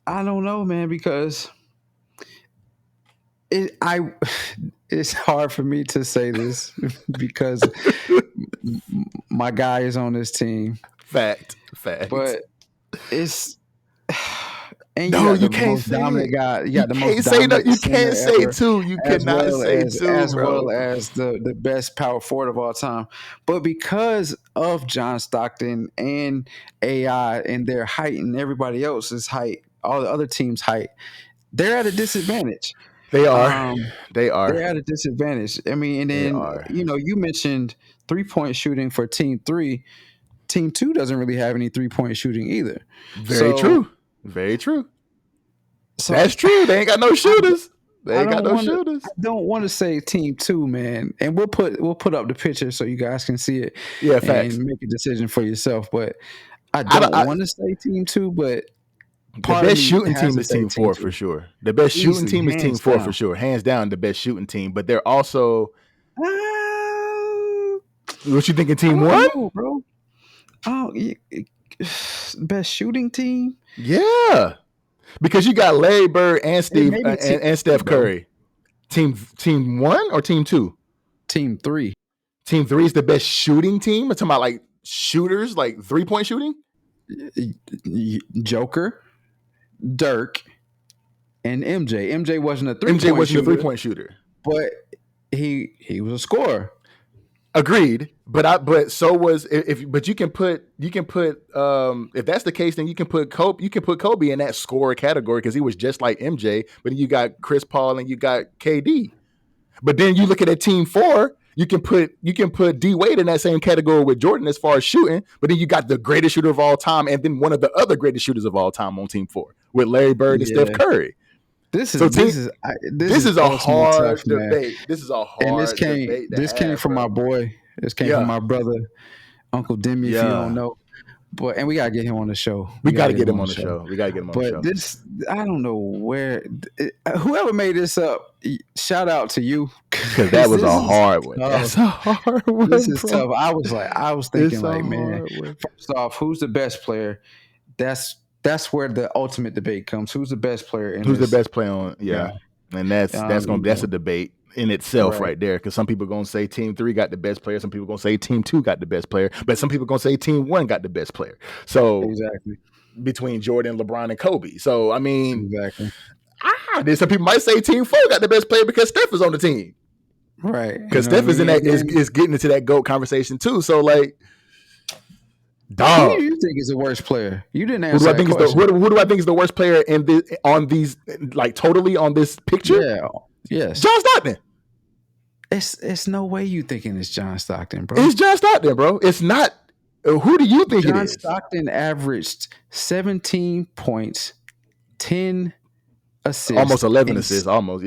I don't know, man, because it's hard for me to say this because my guy is on this team. Fact. But it's. And you can't say dominant guy. You got the most dominant. You can't say two. You cannot say two, as well as the best power forward of all time. But because of John Stockton and AI and their height and everybody else's height, all the other teams' height, they're at a disadvantage. They are. They're at a disadvantage. I mean, and then you mentioned 3-point shooting for Team 3. Team 2 doesn't really have any 3-point shooting either. Very true. So that's true. They ain't got no shooters. I don't want to say team 2, man. And we'll put up the picture so you guys can see it. Yeah, facts. And make a decision for yourself. But I don't want to say team 2, but the best shooting team is team 4 for sure. The best shooting team is team 4 for sure. Hands down, the best shooting team. But they're also what you thinking, team 1? Know, bro. Best shooting team? Yeah. Because you got Larry Bird and Steve and Steph Curry. Team 1 or team 2? Team 3. Team 3 is the best shooting team. I'm talking about like shooters, like 3-point shooting. Joker, Dirk, and MJ. MJ wasn't a 3-point shooter, but he was a scorer. Agreed, but so was but you can put if that's the case, then you can put Kobe in that scorer category because he was just like MJ. But then you got Chris Paul and you got KD. But then you look at that team 4, you can put D Wade in that same category with Jordan as far as shooting. But then you got the greatest shooter of all time and then one of the other greatest shooters of all time on team 4 with Larry Bird and Steph Curry. This is a hard debate. This is a hard debate. This came from my boy. This came from my brother, Uncle Demi, if you don't know. And we gotta get him on the show. We gotta get him on the show. But this, I don't know where. Whoever made this up, shout out to you. Because that was a hard one. That's a hard one. This is tough. I was thinking, man. First off, who's the best player? That's where the ultimate debate comes. Who's the best player? Who's the best player on? Yeah. And that's a debate. in itself right there, because some people gonna say team 3 got the best player, some people gonna say team 2 got the best player, but some people gonna say team 1 got the best player. So exactly between Jordan, LeBron, and Kobe. So I mean, exactly. Then some people might say team 4 got the best player because Steph is on the team, right? because Steph is in that is getting into that GOAT conversation too. So like, dog, who do you think is the worst player? You didn't who answer do I that think question. Who do I think is the worst player in this on these, like, totally on this picture? Yeah, yes, John Stockton. It's no way you thinking it's John Stockton, bro. It's John Stockton, bro. It's not. Who do you think it is? John Stockton averaged 17 points, 10 assists, almost 11 assists, almost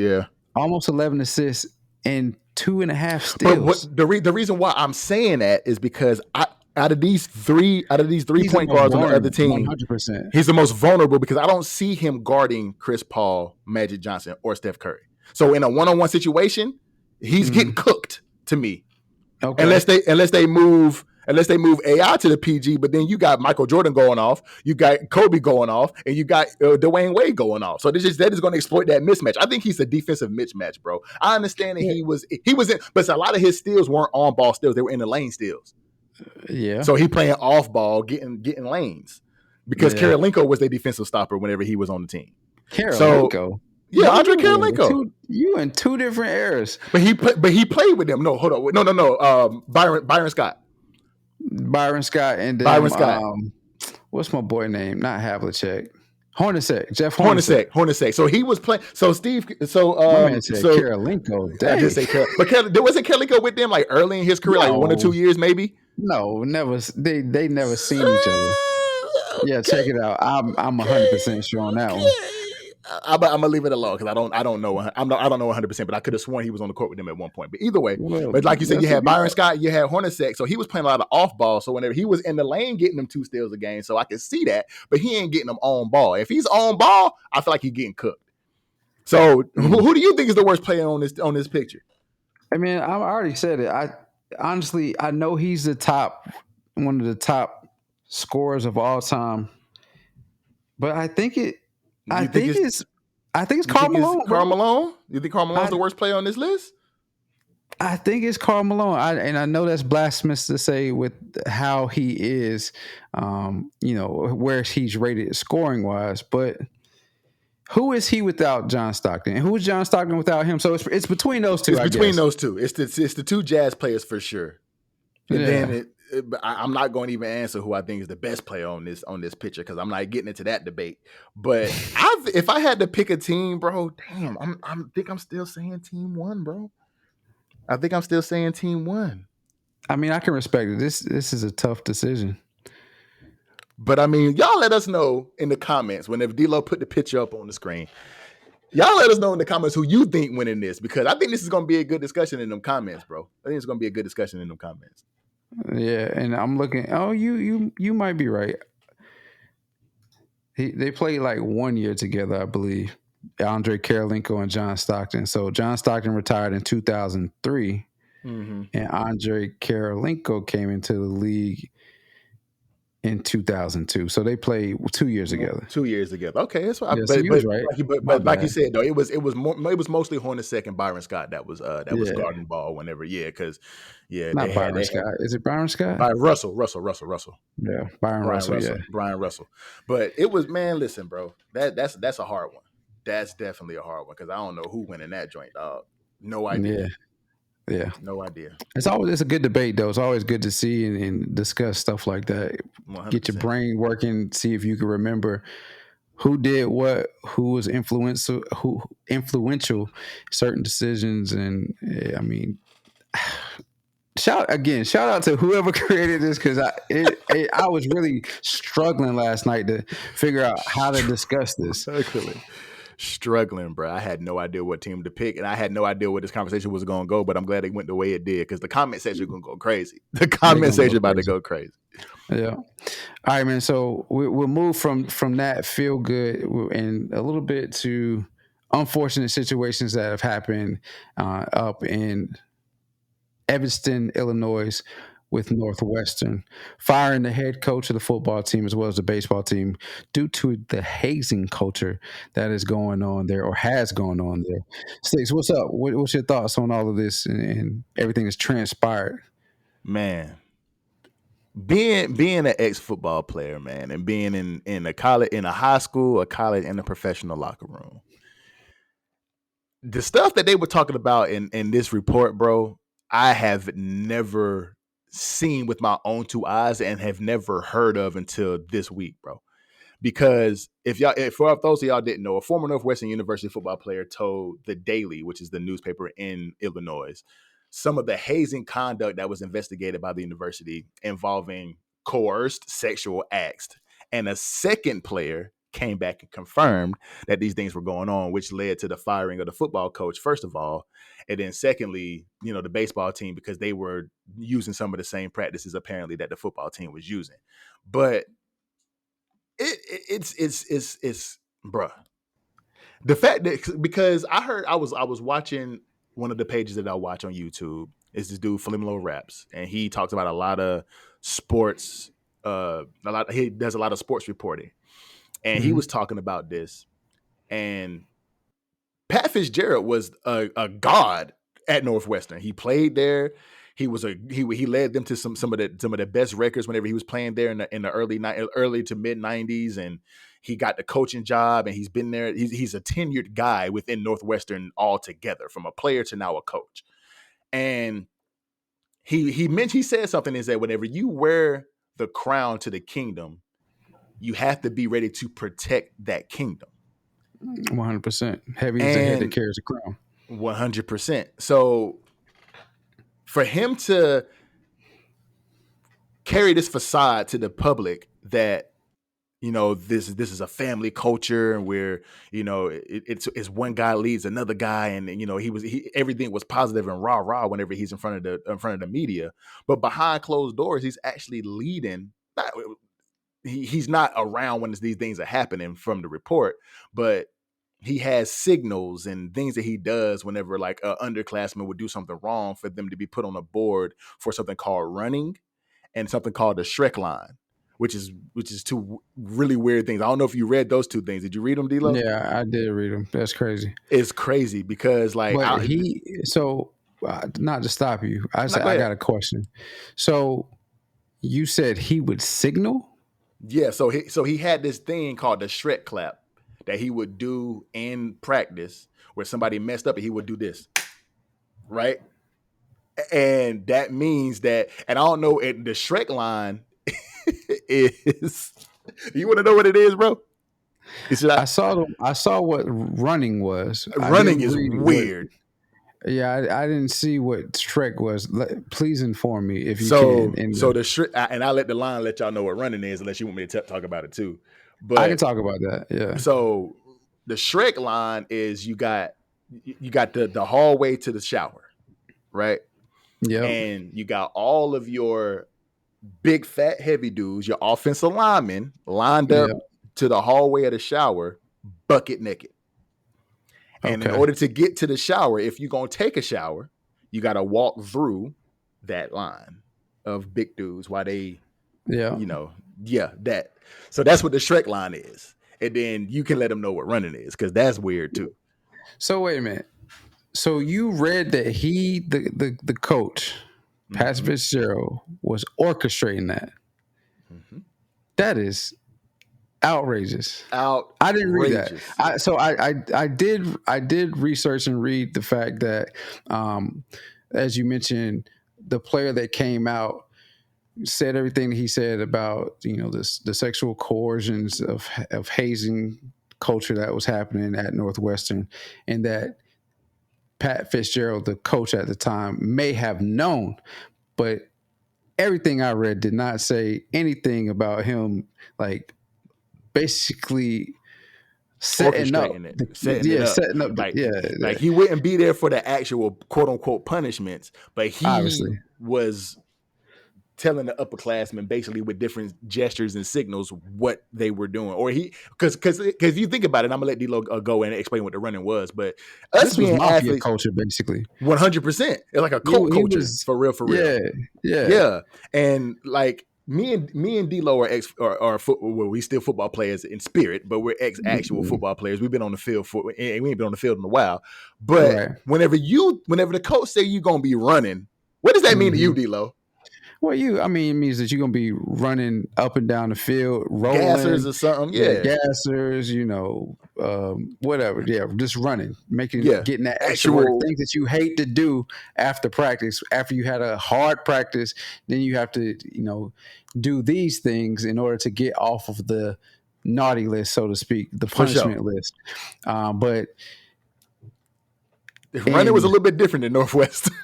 11 assists, and 2.5 steals. But the reason why I'm saying that is because out of these three point guards on the other team, 100%. he's the most vulnerable, because I don't see him guarding Chris Paul, Magic Johnson, or Steph Curry. So in a one-on-one situation, he's getting cooked to me. Okay. Unless they move AI to the PG, but then you got Michael Jordan going off, you got Kobe going off, and you got Dwayne Wade going off. So that is going to exploit that mismatch. I think he's a defensive mismatch, bro. I understand that he was in, but a lot of his steals weren't on ball steals; they were in the lane steals. Yeah. So he playing off ball, getting lanes, because Karolinko was their defensive stopper whenever he was on the team. Karolinko. So, yeah, Andre Karolinko. You in two different eras. But he played with them. No, hold on. No. Byron Scott. Byron Scott and then, Byron Scott. What's my boy name? Not Havlicek. Hornacek. Jeff Hornacek. So he was playing. So Steve. So Karolinko. I just say Karolinko. But there wasn't Karolinko with them like early in his career, like 1 or 2 years maybe. No, never. They never seen each other. Yeah, check it out. I'm 100% sure on that one. I'm gonna leave it alone because I don't know. I don't know 100%, but I could have sworn he was on the court with them at one point. But either way, but like you said, you had Byron Scott, you had Hornacek, so he was playing a lot of off ball. So whenever he was in the lane, getting them 2 steals a game, so I can see that. But he ain't getting them on ball. If he's on ball, I feel like he's getting cooked. So who do you think is the worst player on this picture? I mean, I already said it. I honestly know he's one of the top scorers of all time, but I think it's Karl Malone. Karl Malone? You think Karl Malone's the worst player on this list? I think it's Karl Malone. I know that's blasphemous to say with how he is, where he's rated scoring wise, but who is he without John Stockton? And who is John Stockton without him? So it's between those two. It's between those two. It's the 2 Jazz players for sure. And then I'm not going to even answer who I think is the best player on this picture, because I'm not getting into that debate. But if I had to pick a team, bro, damn, I think I'm still saying team 1, bro. I think I'm still saying team 1. I mean, I can respect it. This is a tough decision. But I mean, y'all let us know in the comments whenever D-Lo put the picture up on the screen. Y'all let us know in the comments who you think winning this, because I think this is going to be a good discussion in them comments, bro. I think it's going to be a good discussion in them comments. Yeah, and I'm looking. Oh, you might be right. They played like 1 year together, I believe. Andre Karolinko and John Stockton. So John Stockton retired in 2003, and Andre Karolinko came into the league in 2002. So they played 2 years together. 2 years together. Okay, that's what. Yeah, so you was right. But like you said though, it was mostly Hornacek and Byron Scott that was guarding ball whenever. Yeah, because not Byron Scott. Is it Byron Scott? Russell. Yeah, Brian Russell. Yeah, Brian Russell. But it was, man. Listen, bro, that's a hard one. That's definitely a hard one, because I don't know who went in that joint, dog. No idea. Yeah. No idea. It's a good debate though. It's always good to see and discuss stuff like that. 100%. Get your brain working, see if you can remember who did what, who was influential certain decisions. And I mean, shout out to whoever created this, because I was really struggling last night to figure out how to discuss this. Exactly. Struggling, bro. I had no idea what team to pick, and I had no idea where this conversation was going to go, but I'm glad it went the way it did, because the comment section is going to go crazy. The comment section about to go crazy. Yeah. All right, man. So we'll move from that feel good and a little bit to unfortunate situations that have happened up in Evanston, Illinois, with Northwestern, firing the head coach of the football team as well as the baseball team due to the hazing culture that is going on there or has gone on there. Sticks, what's up? What's your thoughts on all of this and everything that's transpired? Man, being an ex football player, man, and being in a college, in a high school, a college, and a professional locker room, the stuff that they were talking about in this report, bro, I have never seen with my own two eyes and have never heard of until this week, bro. Because if for those of y'all didn't know, a former Northwestern University football player told the Daily, which is the newspaper in Illinois, some of the hazing conduct that was investigated by the university involving coerced sexual acts. And a second player came back and confirmed that these things were going on, which led to the firing of the football coach, first of all. And then secondly, the baseball team, because they were using some of the same practices apparently that the football team was using. But it's bruh. The fact that, because I was watching one of the pages that I watch on YouTube is this dude Flimlo Raps, and he talks about a lot of sports. He does a lot of sports reporting, and he was talking about this. And Pat Fitzgerald was a god at Northwestern. He played there. He led them to some of the best records whenever he was playing there in the early to mid 90s, and he got the coaching job, and he's been there. He's a tenured guy within Northwestern altogether, from a player to now a coach. And he said something, is that whenever you wear the crown to the kingdom, you have to be ready to protect that kingdom. 100%. Heavy is the head that carries the crown. 100%. So for him to carry this facade to the public that, this is a family culture, and where, it's one guy leads another guy, and everything was positive and rah whenever he's in front of the media, but behind closed doors, he's actually leading. He's not around when these things are happening from the report, but he has signals and things that he does whenever like an underclassman would do something wrong, for them to be put on a board for something called running and something called the Shrek line, which is two really weird things. I don't know if you read those two things. Did you read them, D-Lo? Yeah, I did read them. That's crazy. It's crazy because like, not to stop you, I got a question. So you said he would signal? Yeah. So he had this thing called the Shrek clap that he would do in practice, where somebody messed up and he would do this, right? And that means that, and I don't know, the Shrek line is, you want to know what it is, bro? I saw what running was. Running is weird. I didn't see what Shrek was. Please inform me if you can. So the Shrek, and I'll let the line let y'all know what running is, unless you want me to talk about it too. But I can talk about that. Yeah. So the Shrek line is you got the hallway to the shower, right? Yeah. And you got all of your big fat heavy dudes, your offensive linemen, lined up to the hallway of the shower, bucket naked. And in order to get to the shower, if you're going to take a shower, you got to walk through that line of big dudes while they, that. So that's what the Shrek line is. And then you can let them know what running is, because that's weird too. So wait a minute. So you read that the coach, Pat Fitzgerald, was orchestrating that. Mm-hmm. That is outrageous. I didn't read that. I did research and read the fact that, as you mentioned, the player that came out said everything he said about the sexual coercions of hazing culture that was happening at Northwestern, and that Pat Fitzgerald, the coach at the time, may have known, but everything I read did not say anything about him, like, basically setting up like he wouldn't be there for the actual quote unquote punishments, but he obviously was telling the upperclassmen basically with different gestures and signals what they were doing, or because you think about it, I'm gonna let D-Lo go and explain what the running was, but us This was being mafia athletes, culture, basically. 100%, it's like a cult He culture was, for real, yeah, and like. Me and D-Lo are well, we still football players in spirit, but we're actual football players. We've been on the field and we ain't been on the field in a while. But right. whenever the coach say you're gonna be running, what does that mean to you, D-Lo? Well, it means that you're gonna be running up and down the field, rolling, gassers or something, gassers, whatever, just running, getting that extra work, actual things that you hate to do after practice. After you had a hard practice, then you have to, do these things in order to get off of the naughty list, so to speak, the punishment list. But running was a little bit different than Northwestern.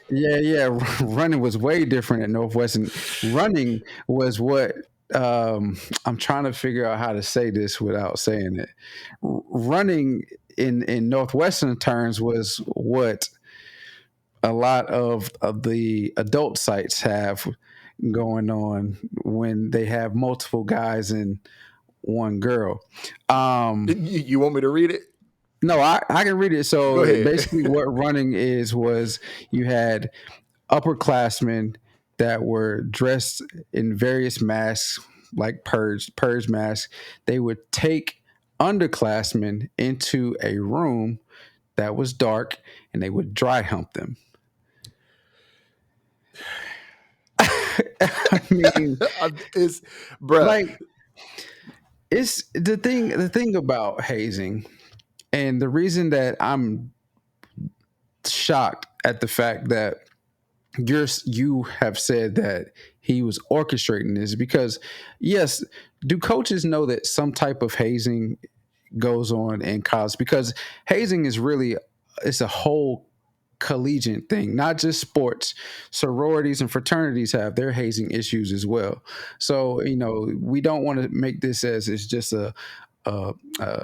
Yeah. Running was way different at Northwestern. Running was what I'm trying to figure out how to say this without saying it. Running in Northwestern terms was what a lot of the adult sites have going on when they have multiple guys and one girl. You want me to read it? No, I can read it. So basically what running was you had upperclassmen that were dressed in various masks, like purge masks. They would take underclassmen into a room that was dark and they would dry hump them. I mean, it's bruh. Like, it's the thing about hazing, and the reason that I'm shocked at the fact that you have said that he was orchestrating this, because yes, do coaches know that some type of hazing goes on in college? Because hazing is really, it's a whole collegiate thing, not just sports. Sororities and fraternities have their hazing issues as well. So we don't want to make this as it's just a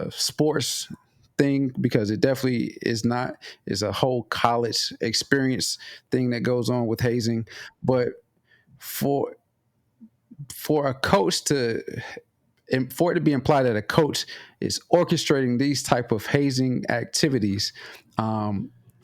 sports thing, because it definitely is not. Is a whole college experience thing that goes on with hazing. But for a coach to for it to be implied that a coach is orchestrating these type of hazing activities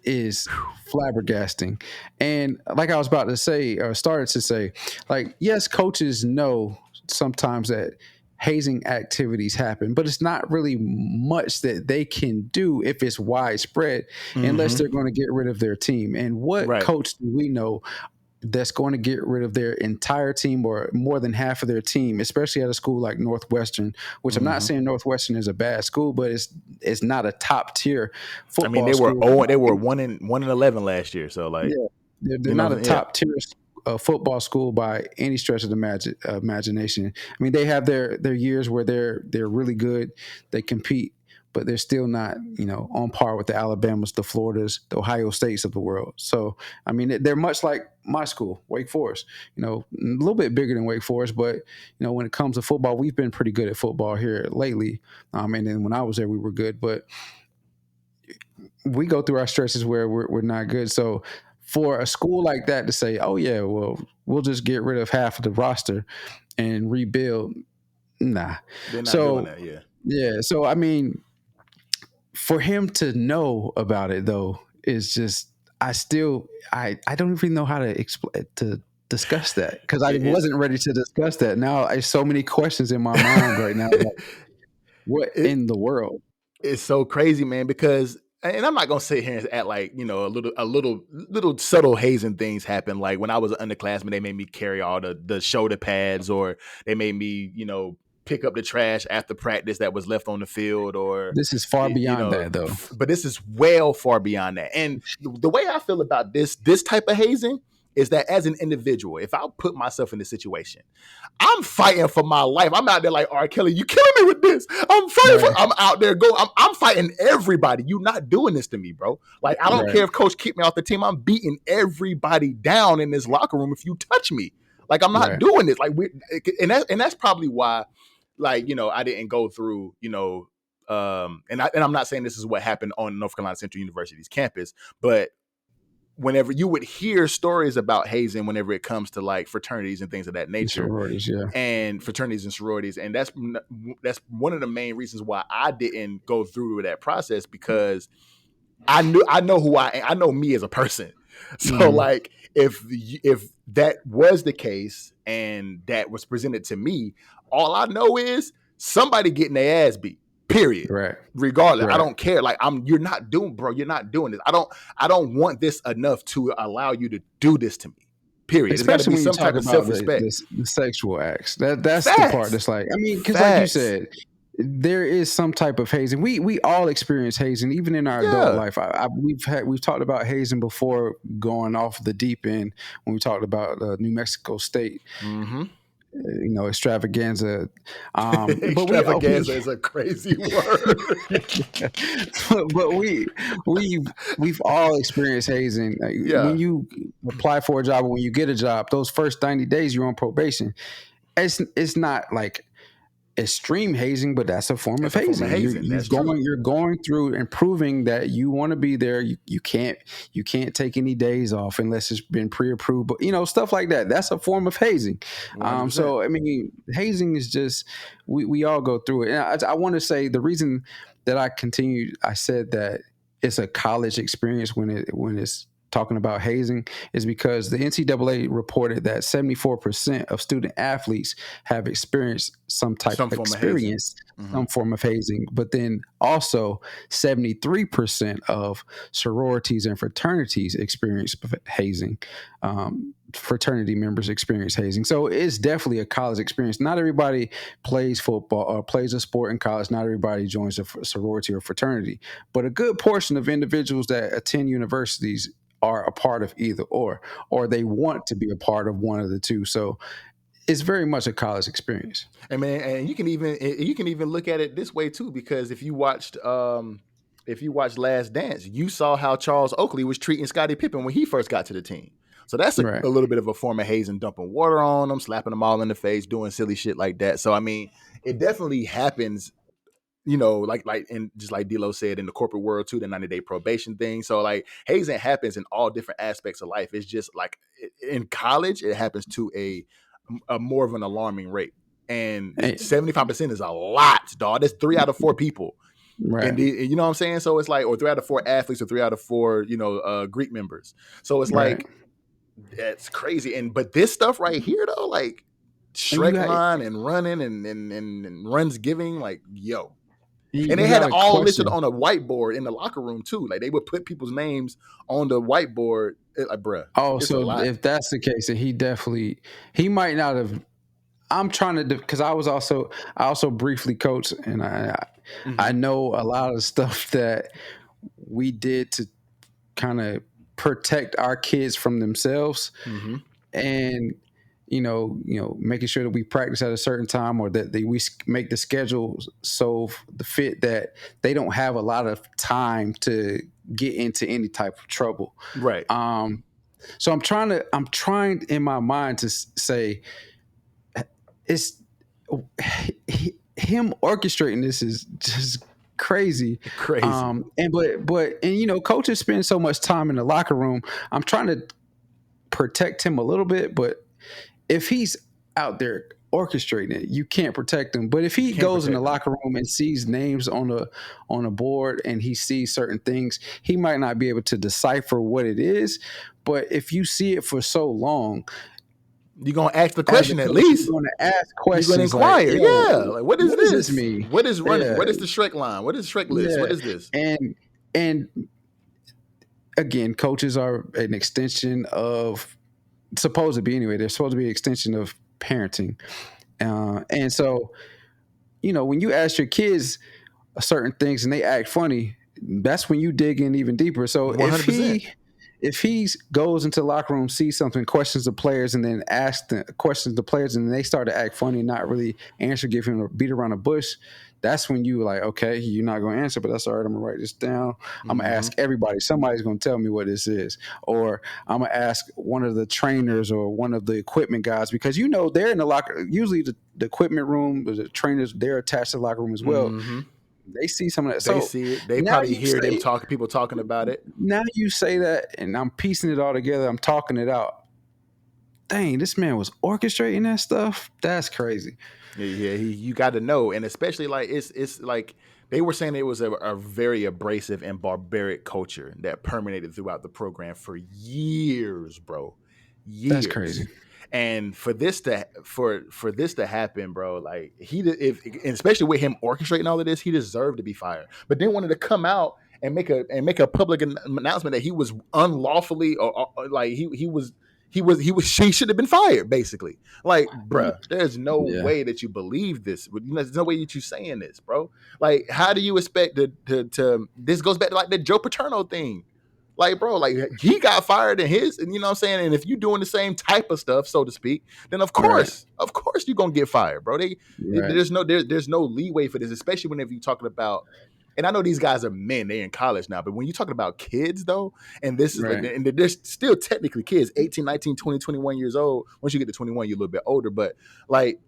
is flabbergasting. And like I was about to say, or started to say, like, yes, coaches know sometimes that hazing activities happen, but it's not really much that they can do if it's widespread, unless they're going to get rid of their team. And what coach do we know that's going to get rid of their entire team or more than half of their team, especially at a school like Northwestern, which I'm not saying Northwestern is a bad school, but it's not a top tier football. I mean, school. They were 1-11 last year, so like, they're not a top tier football school by any stretch of the imagination. I mean, they have their years where they're really good, they compete, but they're still not, on par with the Alabamas, the Floridas, the Ohio States of the world. So, I mean, they're much like my school, Wake Forest, a little bit bigger than Wake Forest, but, when it comes to football, we've been pretty good at football here lately. And then when I was there, we were good, but we go through our stretches where we're not good. So for a school like that to say, oh yeah, well, we'll just get rid of half of the roster and rebuild. Nah. They're not doing that, yeah. So, I mean, for him to know about it though is just, I don't even know how to discuss that, because I wasn't ready to discuss that. Now I have so many questions in my mind right now. Like, what in the world? It's so crazy, man, because, and I'm not gonna sit here and act like, a little subtle hazing things happen. Like when I was an underclassman, they made me carry all the shoulder pads, or they made me, pick up the trash after practice that was left on the field. Or this is far beyond that, though. But this is well far beyond that. And the way I feel about this type of hazing is that as an individual, if I put myself in this situation, I'm fighting for my life. I'm out there like, R. Kelly, you killing me with this. I'm fighting I'm out there I'm fighting everybody. You not doing this to me, bro. Like, I don't care if coach kicked me off the team. I'm beating everybody down in this locker room if you touch me. Like, I'm not doing this. Like, and that's probably why, like, I didn't go through, and I'm not saying this is what happened on North Carolina Central University's campus, but whenever you would hear stories about hazing, whenever it comes to like fraternities and things of that nature, and fraternities and sororities, and that's one of the main reasons why I didn't go through that process, because I know who I am. I know me as a person. So like if that was the case and that was presented to me, all I know is somebody getting their ass beat. Period. Right. Regardless, I don't care. Like you're not doing this. I don't want this enough to allow you to do this to me. Period. Especially when you talk about self-respect. The sexual acts. That's the part that's like, I mean, because like you said, there is some type of hazing. We all experience hazing, even in our adult life. We've talked about hazing before, going off the deep end when we talked about New Mexico State. Extravaganza. Extravaganza is a crazy word. But we've all experienced hazing. When you apply for a job or when you get a job, those first 90 days you're on probation. It's not like extreme hazing, but that's a form of hazing. You're going through and proving that you want to be there. You can't take any days off unless it's been pre-approved, but stuff like that. That's a form of hazing. So I mean, hazing is just we all go through it. And I want to say the reason that I said that it's a college experience when it's talking about hazing is because the NCAA reported that 74% of student athletes have experienced some form of hazing, but then also 73% of sororities and fraternities experience hazing. Fraternity members experience hazing. So it's definitely a college experience. Not everybody plays football or plays a sport in college. Not everybody joins a sorority or fraternity, but a good portion of individuals that attend universities are a part of either or they want to be a part of one of the two. So it's very much a college experience. And you can even look at it this way too, because if you watched Last Dance, you saw how Charles Oakley was treating Scottie Pippen when he first got to the team. So that's a little bit of a form of hazing, dumping water on them, slapping them all in the face, doing silly shit like that. So I mean, it definitely happens. And just like D-Lo said, in the corporate world too, the 90-day probation thing. So like hazing happens in all different aspects of life. It's just like in college, it happens to a more of an alarming rate. And 75% is a lot, dog. That's 3 out of 4 people. Right. And you know what I'm saying? So it's like, or 3 out of 4 athletes, or 3 out of 4, Greek members. So it's like, that's crazy. But this stuff right here though, like Shrek line and running and runs giving, like, yo. And they had it all listed on a whiteboard in the locker room too. Like they would put people's names on the whiteboard. Like, bruh. Oh, so if that's the case, then he might not have. I'm trying to, because I also briefly coached, and I know a lot of stuff that we did to kind of protect our kids from themselves, and making sure that we practice at a certain time, or that we make the schedule so the fit that they don't have a lot of time to get into any type of trouble. Right. So I'm trying in my mind to say it's him orchestrating this is just crazy. And coaches spend so much time in the locker room. I'm trying to protect him a little bit, but if he's out there orchestrating it, you can't protect him. But if he goes in the locker room and sees names on a board and he sees certain things, he might not be able to decipher what it is. But if you see it for so long, you're gonna ask the question at least. You're gonna ask questions. You're gonna inquire. Like, what does this mean? What is running? Yeah. What is the Shrek line? What is Shrek list? What is this? And again, coaches are an extension of, supposed to be anyway, they're supposed to be an extension of parenting. And so, when you ask your kids certain things and they act funny, that's when you dig in even deeper. So 100%. If he goes into the locker room, sees something, questions the players, and then questions the players, and they start to act funny and not really answer, give him a beat around the bush, that's when you like, okay, you're not going to answer, but that's all right. I'm going to write this down. I'm going to ask everybody. Somebody's going to tell me what this is. Or I'm going to ask one of the trainers or one of the equipment guys, because they're in the locker. Usually the equipment room, the trainers, they're attached to the locker room as well. They see some of that. They So see it. They now probably you hear them say, people talking about it. now you say that, and I'm piecing it all together. I'm talking it out. Dang, this man was orchestrating that stuff. That's crazy. Yeah, you got to know, and especially like it's like they were saying it was a very abrasive and barbaric culture that permeated throughout the program for years, bro, That's crazy. years. And for this to happen, bro, like if and especially with him orchestrating all of this, he deserved to be fired. But then wanted to come out and make a public announcement that he was unlawfully or like he should have been fired, basically. Like, bruh, there's no Yeah. way that you believe this. There's no way that you saying this, bro. Like, how do you expect to this goes back to like the Joe Paterno thing. Like, bro, like he got fired in his, and you know what I'm saying? And if you doing the same type of stuff, so to speak, then of course you're gonna get fired, bro. There's no leeway for this, especially whenever you're talking about, and I know these guys are men, they're in college now, but when you're talking about kids though, and this is like, and they're still technically kids, 18, 19, 20, 21 years old. Once you get to 21, you're a little bit older, but like,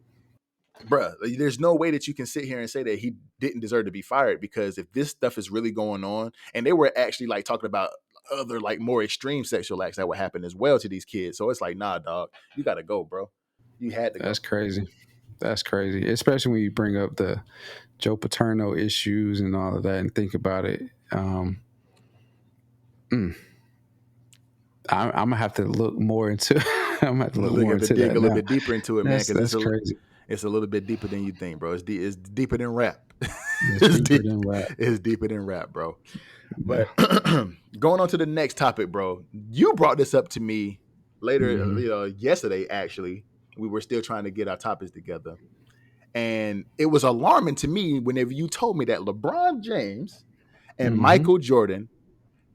bruh, there's no way that you can sit here and say that he didn't deserve to be fired, because if this stuff is really going on, and they were actually like talking about other like more extreme sexual acts that would happen as well to these kids. So it's like, nah, dog, you gotta go, bro. You had to go. That's crazy. That's crazy. Especially when you bring up the Joe Paterno issues and all of that and think about it. I'm gonna have to look more into. I'm gonna have to look more into dig that a little now. bit deeper into it, man, because That's crazy. It's a little bit deeper than you think, bro. It's deeper than rap. It's deeper than rap. It's deeper than rap, bro. But going on to the next topic, bro. You brought this up to me later, yesterday. Actually, we were still trying to get our topics together, and it was alarming to me whenever you told me that LeBron James and Michael Jordan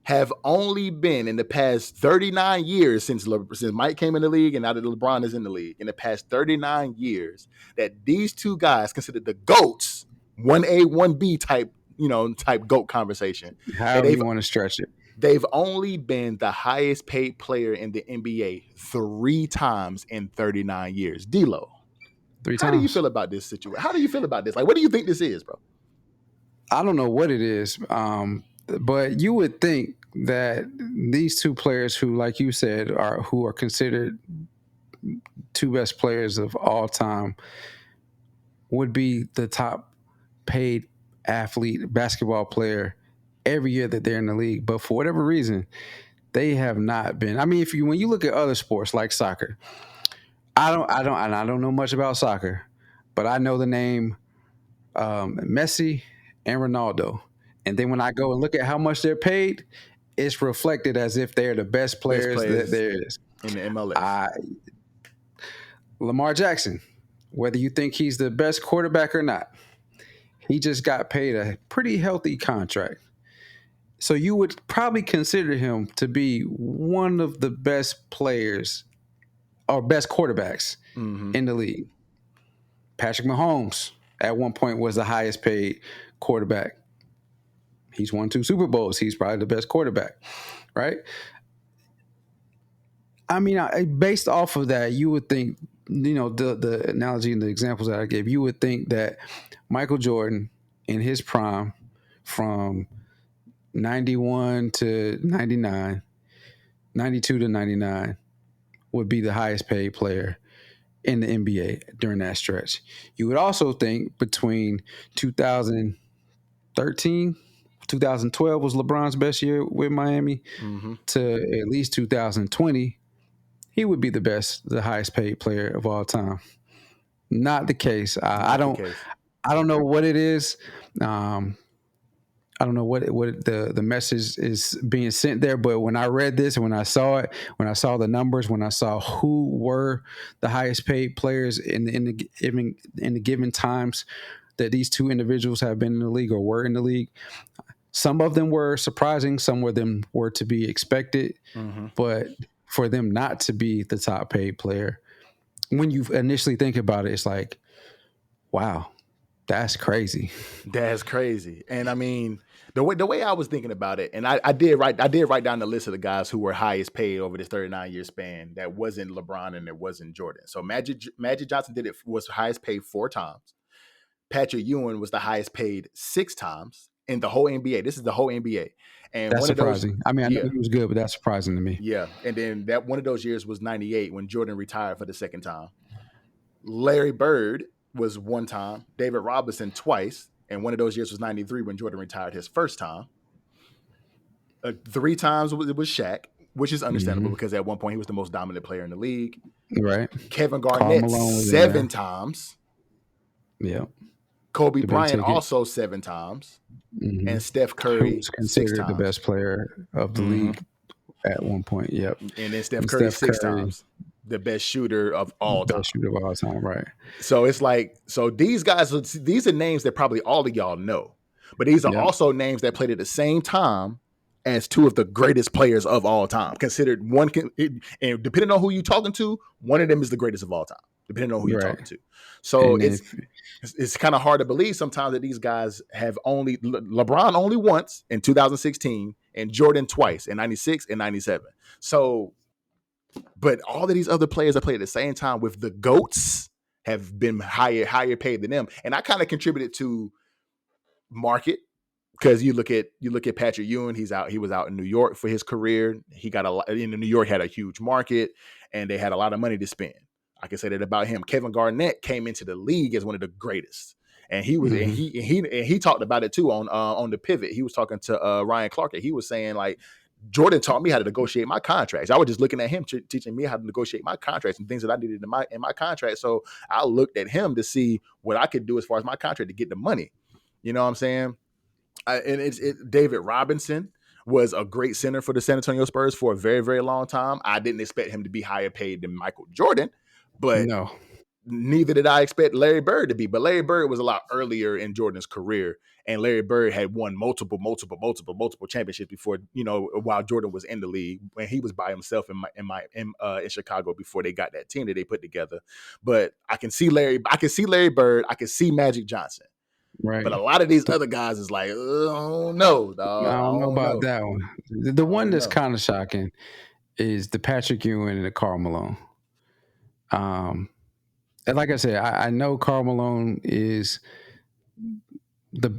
have only been in the past 39 years since Mike came in the league and now that LeBron is in the league, in the past 39 years, that these two guys considered the GOATs, 1A, 1B type GOAT conversation. However you want to stretch it. They've only been the highest paid player in the NBA 3 times in 39 years. D-Lo, 3 times. How do you feel about this situation? How do you feel about this? Like, what do you think this is, bro? I don't know what it is, but you would think that these two players who, like you said, are considered 2 best players of all time would be the top paid athlete, basketball player every year that they're in the league. But for whatever reason, they have not been. I mean, when you look at other sports like soccer, I don't know much about soccer, but I know the name Messi and Ronaldo. And then when I go and look at how much they're paid, it's reflected as if they're the best players that there is. In the MLS. Lamar Jackson, whether you think he's the best quarterback or not, he just got paid a pretty healthy contract. So you would probably consider him to be one of the best players or best quarterbacks in the league. Patrick Mahomes at one point was the highest paid quarterback. He's won 2 Super Bowls. He's probably the best quarterback, right? I mean, based off of that, you would think, the analogy and the examples that I gave, you would think that Michael Jordan in his prime from 91 to 99, 92 to 99 would be the highest paid player in the NBA during that stretch. You would also think between 2013, 2012 was LeBron's best year with Miami to at least 2020, he would be the highest paid player of all time. Not the case. I don't know what it is. I don't know what the message is being sent there, but when I read this, when I saw it, when I saw the numbers, when I saw who were the highest paid players in the given times that these two individuals have been in the league or were in the league, some of them were surprising, some of them were to be expected, but for them not to be the top paid player, when you initially think about it, it's like, wow. That's crazy. That's crazy. And I mean, the way I was thinking about it, and I did write down the list of the guys who were highest paid over this 39-year span. That wasn't LeBron and it wasn't Jordan. So Magic Johnson was highest paid 4 times. Patrick Ewing was the highest paid 6 times in the whole NBA. This is the whole NBA. And That's one of those, surprising. I mean, I know yeah, he was good, but that's surprising to me. yeah. And then that one of those years was 98 when Jordan retired for the second time. Larry Bird was 1 time, David Robinson twice, and one of those years was 93 when Jordan retired his first time. 3 times it was Shaq, which is understandable because at one point he was the most dominant player in the league. Right. Kevin Garnett 7 times. Yeah. Kobe Bryant also 7 times. And Steph Curry was considered the best player of the league at one point. Yep. And then Steph Curry 6 times. The best shooter of all time. Best shooter of all time, right. So it's like, so these guys, these are names that probably all of y'all know. But these are also names that played at the same time as 2 of the greatest players of all time. Considered one, and depending on who you're talking to, one of them is the greatest of all time, depending on who you're talking to. So it's kind of hard to believe sometimes that these guys have only, LeBron only once in 2016 and Jordan twice in 96 and 97. So, but all of these other players that played at the same time with the GOATs have been higher paid than them. And I kind of contributed to market. Because you look at Patrick Ewing, he was out in New York for his career. He got New York had a huge market and they had a lot of money to spend. I can say that about him. Kevin Garnett came into the league as one of the greatest. And he was and he talked about it too on the pivot. He was talking to Ryan Clark and he was saying like, Jordan taught me how to negotiate my contracts. I was just looking at him teaching me how to negotiate my contracts and things that I needed in my contract. So I looked at him to see what I could do as far as my contract to get the money. You know what I'm saying? David Robinson was a great center for the San Antonio Spurs for a very, very long time. I didn't expect him to be higher paid than Michael Jordan, but neither did I expect Larry Bird to be. But Larry Bird was a lot earlier in Jordan's career, and Larry Bird had won multiple championships before, while Jordan was in the league when he was by himself in Chicago before they got that team that they put together. But I can see Larry Bird, I can see Magic Johnson. Right. But a lot of these other guys is like, oh no, dog. I don't know about that one. The one that's kind of shocking is the Patrick Ewing and the Karl Malone. And like I said, I know Karl Malone is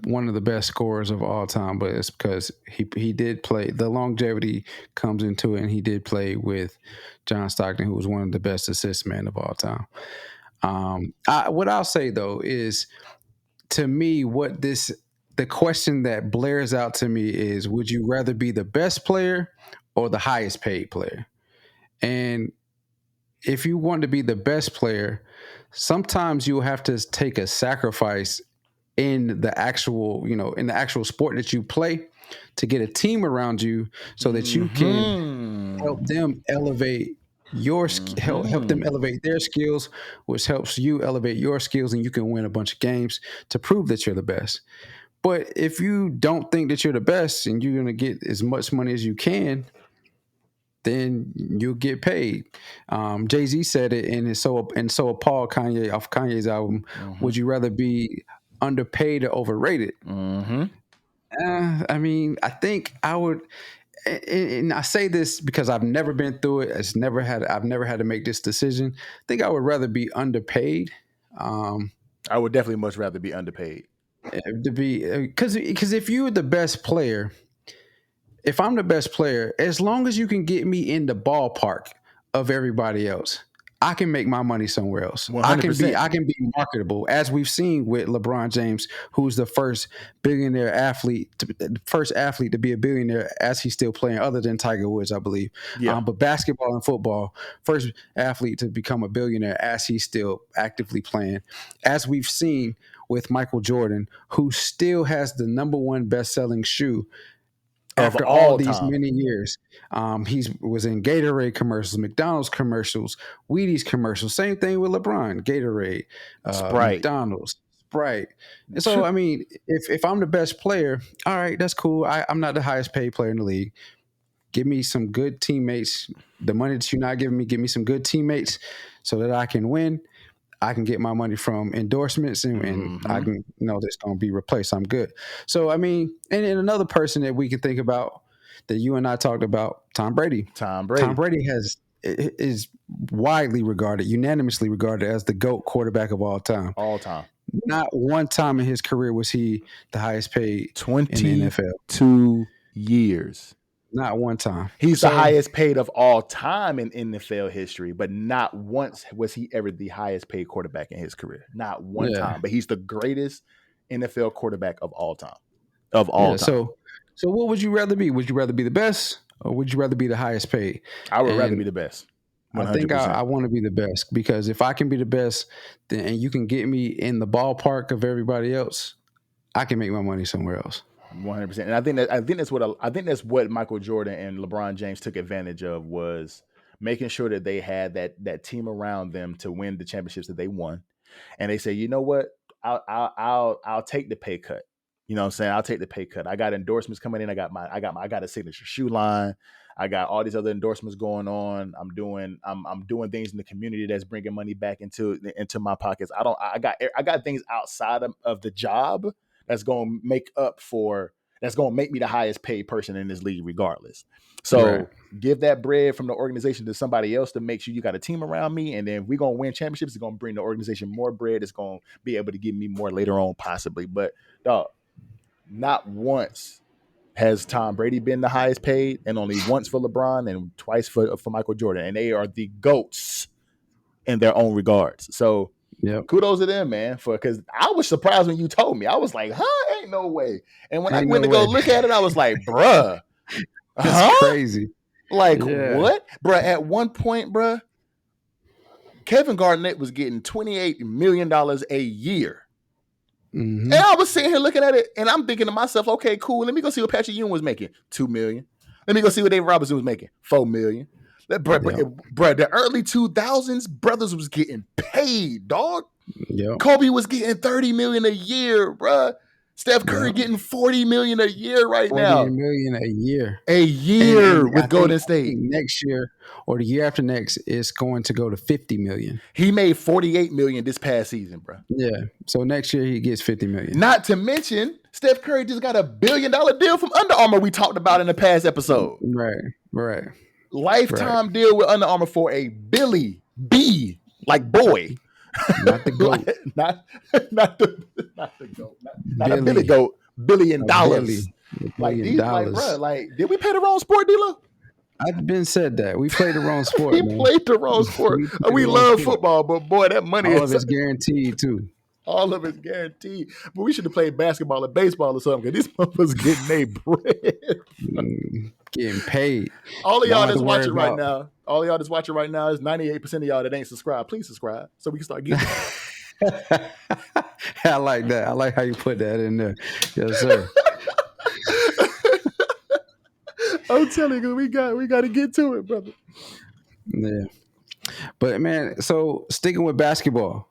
one of the best scorers of all time, but it's because he did play. The longevity comes into it, and he did play with John Stockton, who was one of the best assist men of all time. What I'll say though is, to me, the question that blares out to me is, would you rather be the best player or the highest paid player? And if you want to be the best player, sometimes you'll have to take a sacrifice in the actual sport that you play to get a team around you so that you can help them elevate help them elevate their skills, which helps you elevate your skills, and you can win a bunch of games to prove that you're the best. But if you don't think that you're the best and you're going to get as much money as you can, then you'll get paid. Jay-Z said it in So Appalled Kanye off Kanye's album. Would you rather be underpaid or overrated? I mean, I think I would. And I say this because I've never been through it. I've never had to make this decision. I think I would rather be underpaid. I would definitely much rather be underpaid. Because if you're the best player, if I'm the best player, as long as you can get me in the ballpark of everybody else, I can make my money somewhere else. 100%. I can be marketable, as we've seen with LeBron James, who's the first athlete to be a billionaire as he's still playing, other than Tiger Woods, I believe. Yeah. But basketball and football, first athlete to become a billionaire as he's still actively playing. As we've seen with Michael Jordan, who still has the #1 best-selling shoe after all these many years. He was in Gatorade commercials, McDonald's commercials, Wheaties commercials. Same thing with LeBron, Gatorade, Sprite. McDonald's, Sprite. And so, I mean, if I'm the best player, all right, that's cool. I'm not the highest paid player in the league. Give me some good teammates. The money that you're not giving me, give me some good teammates so that I can win. I can get my money from endorsements and I can know that's going to be replaced. I'm good. So, I mean, and another person that we can think about that you and I talked about, Tom Brady. Tom Brady is widely regarded, unanimously regarded as the GOAT quarterback of all time. All time. Not one time in his career was he the highest paid in the NFL. 22 years. Not one time. He's the highest paid of all time in NFL history, but not once was he ever the highest paid quarterback in his career. Not one time. But he's the greatest NFL quarterback of all time. Of all time. So what would you rather be? Would you rather be the best or would you rather be the highest paid? I would rather be the best. 100%. I think I want to be the best, because if I can be the best, then and you can get me in the ballpark of everybody else, I can make my money somewhere else. 100%. And I think that's what Michael Jordan and LeBron James took advantage of, was making sure that they had that team around them to win the championships that they won. And they say, you know what, I'll take the pay cut. You know what I'm saying? I'll take the pay cut. I got endorsements coming in. I got a signature shoe line. I got all these other endorsements going on. I'm doing things in the community that's bringing money back into my pockets. I got things outside of the job that's going to make me the highest paid person in this league regardless. So give that bread from the organization to somebody else to make sure you got a team around me. And then if we're going to win championships, it's going to bring the organization more bread. It's going to be able to give me more later on possibly. But dog, not once has Tom Brady been the highest paid, and only once for LeBron and twice for Michael Jordan. And they are the GOATs in their own regards. So kudos to them, man, because I was surprised when you told me. I was like, huh? Ain't no way. And when I went to go look at it, I was like, bruh. That's crazy. Like, what? Bruh, at one point, bruh, Kevin Garnett was getting $28 million a year. Mm-hmm. And I was sitting here looking at it, and I'm thinking to myself, okay, cool. Let me go see what Patrick Ewing was making. $2 million. Let me go see what David Robinson was making. $4 million. Bruh, the early 2000s, brothers was getting paid, dog. Yep. Kobe was getting $30 million a year, bruh. Steph Curry getting $40 million a year right now. $40 million a year. A year with Golden State. Next year or the year after next is going to go to $50 million. He made $48 million this past season, bro. Yeah. So next year he gets $50 million. Not to mention, Steph Curry just got $1 billion deal from Under Armour we talked about in the past episode. Right. Lifetime deal with Under Armour for a Billy B, like boy. Not the GOAT. not the GOAT. Not a Billy GOAT. $1 billion. Like these, like, bro, like, did we pay the wrong sport dealer? I've been said that. We played the wrong sport. We played the wrong sport. We love football, but boy, that money all of it's guaranteed too. All of it's guaranteed. But we should have played basketball or baseball or something, because these motherfuckers getting their bread. Getting paid. All of y'all that's watching right now, is 98% of y'all that ain't subscribed. Please subscribe so we can start getting I like that. I like how you put that in there. Yes, sir. I'm telling you, we got to get to it, brother. Yeah. But man, so sticking with basketball,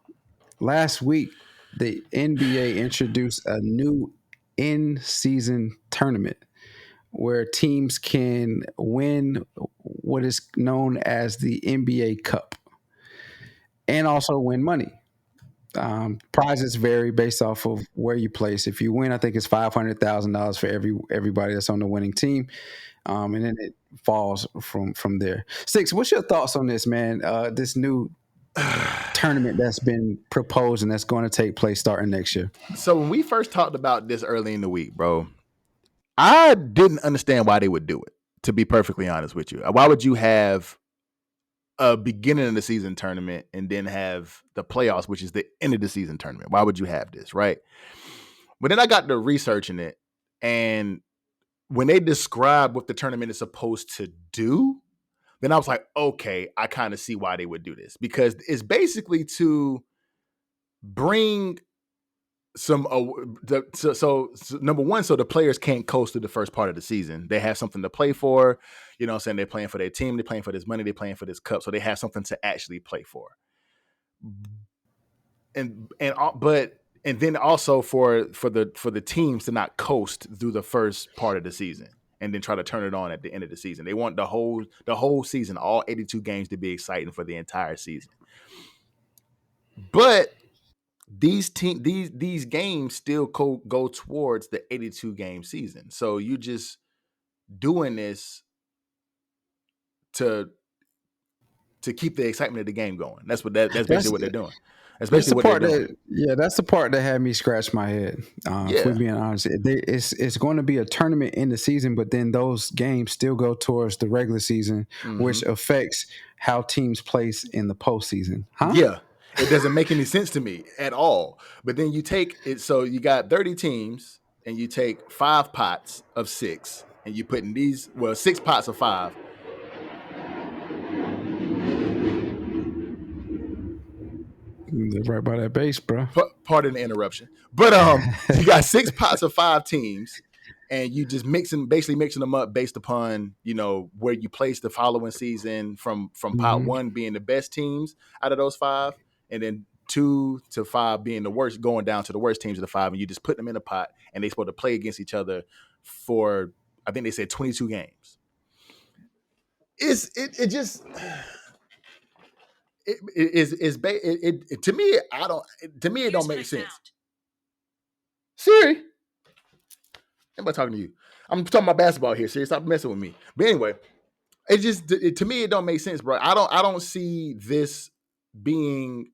last week the NBA introduced a new in-season tournament where teams can win what is known as the NBA Cup and also win money. Prizes vary based off of where you place. If you win, I think it's $500,000 for everybody that's on the winning team. And then it falls from there. Six, what's your thoughts on this, man? This new tournament that's been proposed and that's going to take place starting next year. So when we first talked about this early in the week, bro, I didn't understand why they would do it, to be perfectly honest with you. Why would you have a beginning of the season tournament and then have the playoffs, which is the end of the season tournament? Why would you have this, right? But then I got to researching it, and when they describe what the tournament is supposed to do, then I was like, okay, I kind of see why they would do this, because it's basically to bring some so number one, so the players can't coast through the first part of the season. They have something to play for. You know what I'm saying? They're playing for their team. They're playing for this money. They're playing for this cup. So they have something to actually play for. And then also for the teams to not coast through the first part of the season and then try to turn it on at the end of the season. They want the whole season, all 82 games, to be exciting for the entire season. But these games still go towards the 82 game season. So you just doing this to keep the excitement of the game going. That's basically what they're doing. That's especially the what they're part doing. that's the part that had me scratch my head. If we're Yeah. being honest, it's going to be a tournament in the season, but then those games still go towards the regular season, which affects how teams place in the postseason. Huh? Yeah. It doesn't make any sense to me at all. But then you take it, so you got 30 teams and you take 5 pots of 6 and you put in these, well, 6 pots of 5. Right by that base, bro. Pardon the interruption. But you got 6 pots of 5 teams and you just basically mixing them up based upon, where you place the following season from pot 1 being the best teams out of those 5, and then 2 to 5 being the worst, going down to the worst teams of the 5, and you just put them in a pot and they're supposed to play against each other for, I think they said 22 games. It just to me, it don't make sense. Siri, anybody talking to you? I'm talking about basketball here. Siri, stop messing with me. But anyway, to me it don't make sense, bro. I don't see this being,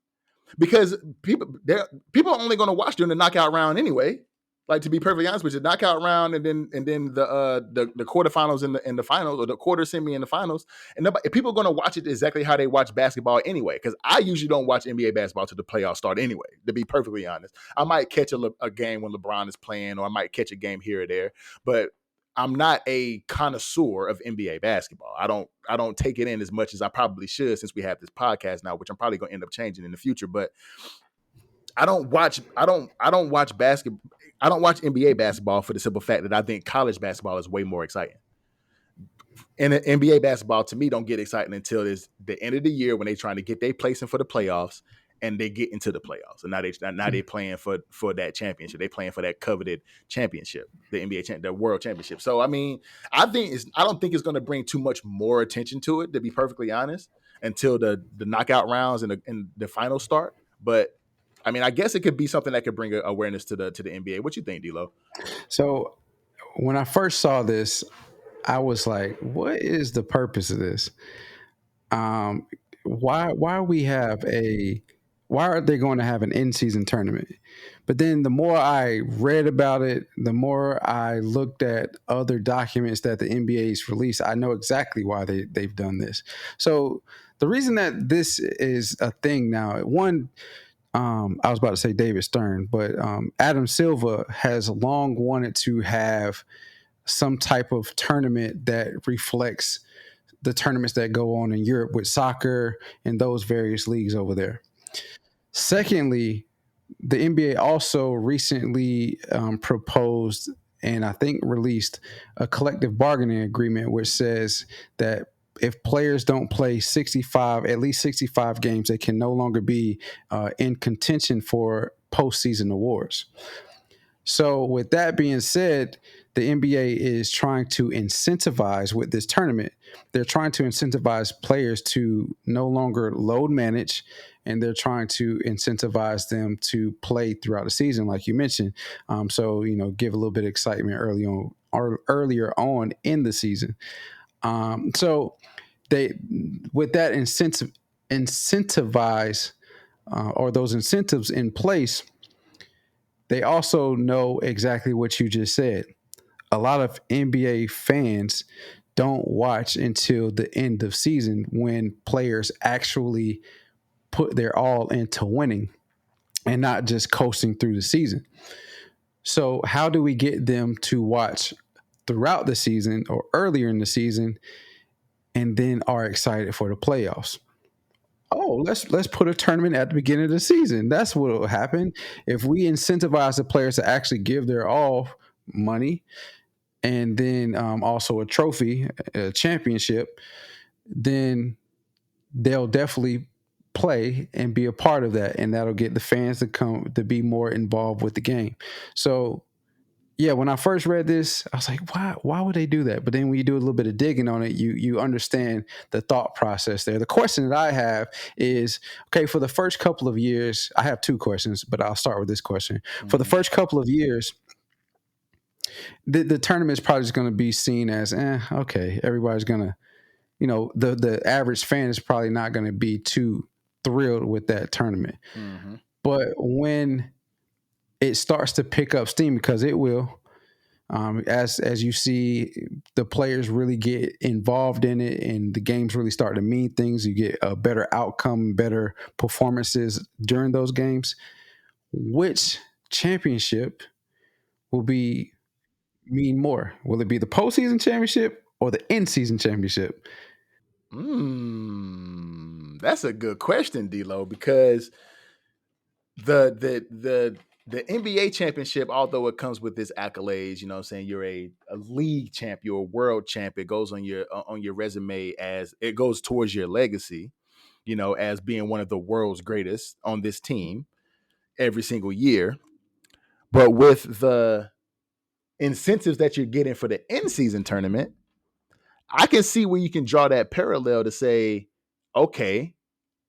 because people are only going to watch during the knockout round anyway. Like, to be perfectly honest with you, knockout round and then the quarterfinals and the finals, or the quarter semi and the finals, and people are going to watch it exactly how they watch basketball anyway. Because I usually don't watch NBA basketball till the playoffs start anyway. To be perfectly honest, I might catch a game when LeBron is playing, or I might catch a game here or there, but I'm not a connoisseur of NBA basketball. I don't take it in as much as I probably should, since we have this podcast now, which I'm probably going to end up changing in the future. But I don't watch basketball. I don't watch NBA basketball for the simple fact that I think college basketball is way more exciting. And NBA basketball, to me, don't get exciting until it's the end of the year, when they're trying to get their placing for the playoffs, and they get into the playoffs. And now they playing for that championship. They playing for that coveted championship, the NBA the World Championship. So I mean, I don't think it's going to bring too much more attention to it, to be perfectly honest, until the knockout rounds and the finals start. But I mean, I guess it could be something that could bring awareness to the NBA. What you think, D-Lo? So when I first saw this, I was like, "What is the purpose of this? Why are they going to have an in-season tournament?" But then the more I read about it, the more I looked at other documents that the NBA's released, I know exactly why they've done this. So the reason that this is a thing now, one, I was about to say David Stern, but Adam Silva has long wanted to have some type of tournament that reflects the tournaments that go on in Europe with soccer and those various leagues over there. Secondly, the NBA also recently proposed and I think released a collective bargaining agreement which says that if players don't play at least 65 games, they can no longer be in contention for postseason awards. So, with that being said, the NBA is trying to incentivize with this tournament. They're trying to incentivize players to no longer load manage, and they're trying to incentivize them to play throughout the season, like you mentioned. So, give a little bit of excitement earlier on in the season. So, they with that incentivize or those incentives in place, they also know exactly what you just said. A lot of NBA fans don't watch until the end of season when players actually put their all into winning and not just coasting through the season. So, how do we get them to watch throughout the season or earlier in the season and then are excited for the playoffs? Oh, let's put a tournament at the beginning of the season. That's what will happen if we incentivize the players to actually give their all, money, and then also a trophy, a championship. Then they'll definitely play and be a part of that, and that'll get the fans to come to be more involved with the game. So yeah, when I first read this, I was like, why would they do that? But then when you do a little bit of digging on it, you understand the thought process there. The question that I have is, okay, for the first couple of years, I have two questions, but I'll start with this question. For the first couple of years, the tournament is probably just going to be seen as, okay, everybody's going to, the average fan is probably not going to be too thrilled with that tournament. But when it starts to pick up steam, because it will, as you see the players really get involved in it and the games really start to mean things, you get a better outcome, better performances during those games. Which championship will mean more? Will it be the postseason championship or the in-season championship? That's a good question, D-Lo, because the NBA championship, although it comes with its accolades, you know what I'm saying, you're a league champ, you're a world champ, it goes on your resume, as it goes towards your legacy, you know, as being one of the world's greatest on this team every single year. But with the incentives that you're getting for the in-season tournament, I can see where you can draw that parallel to say, okay,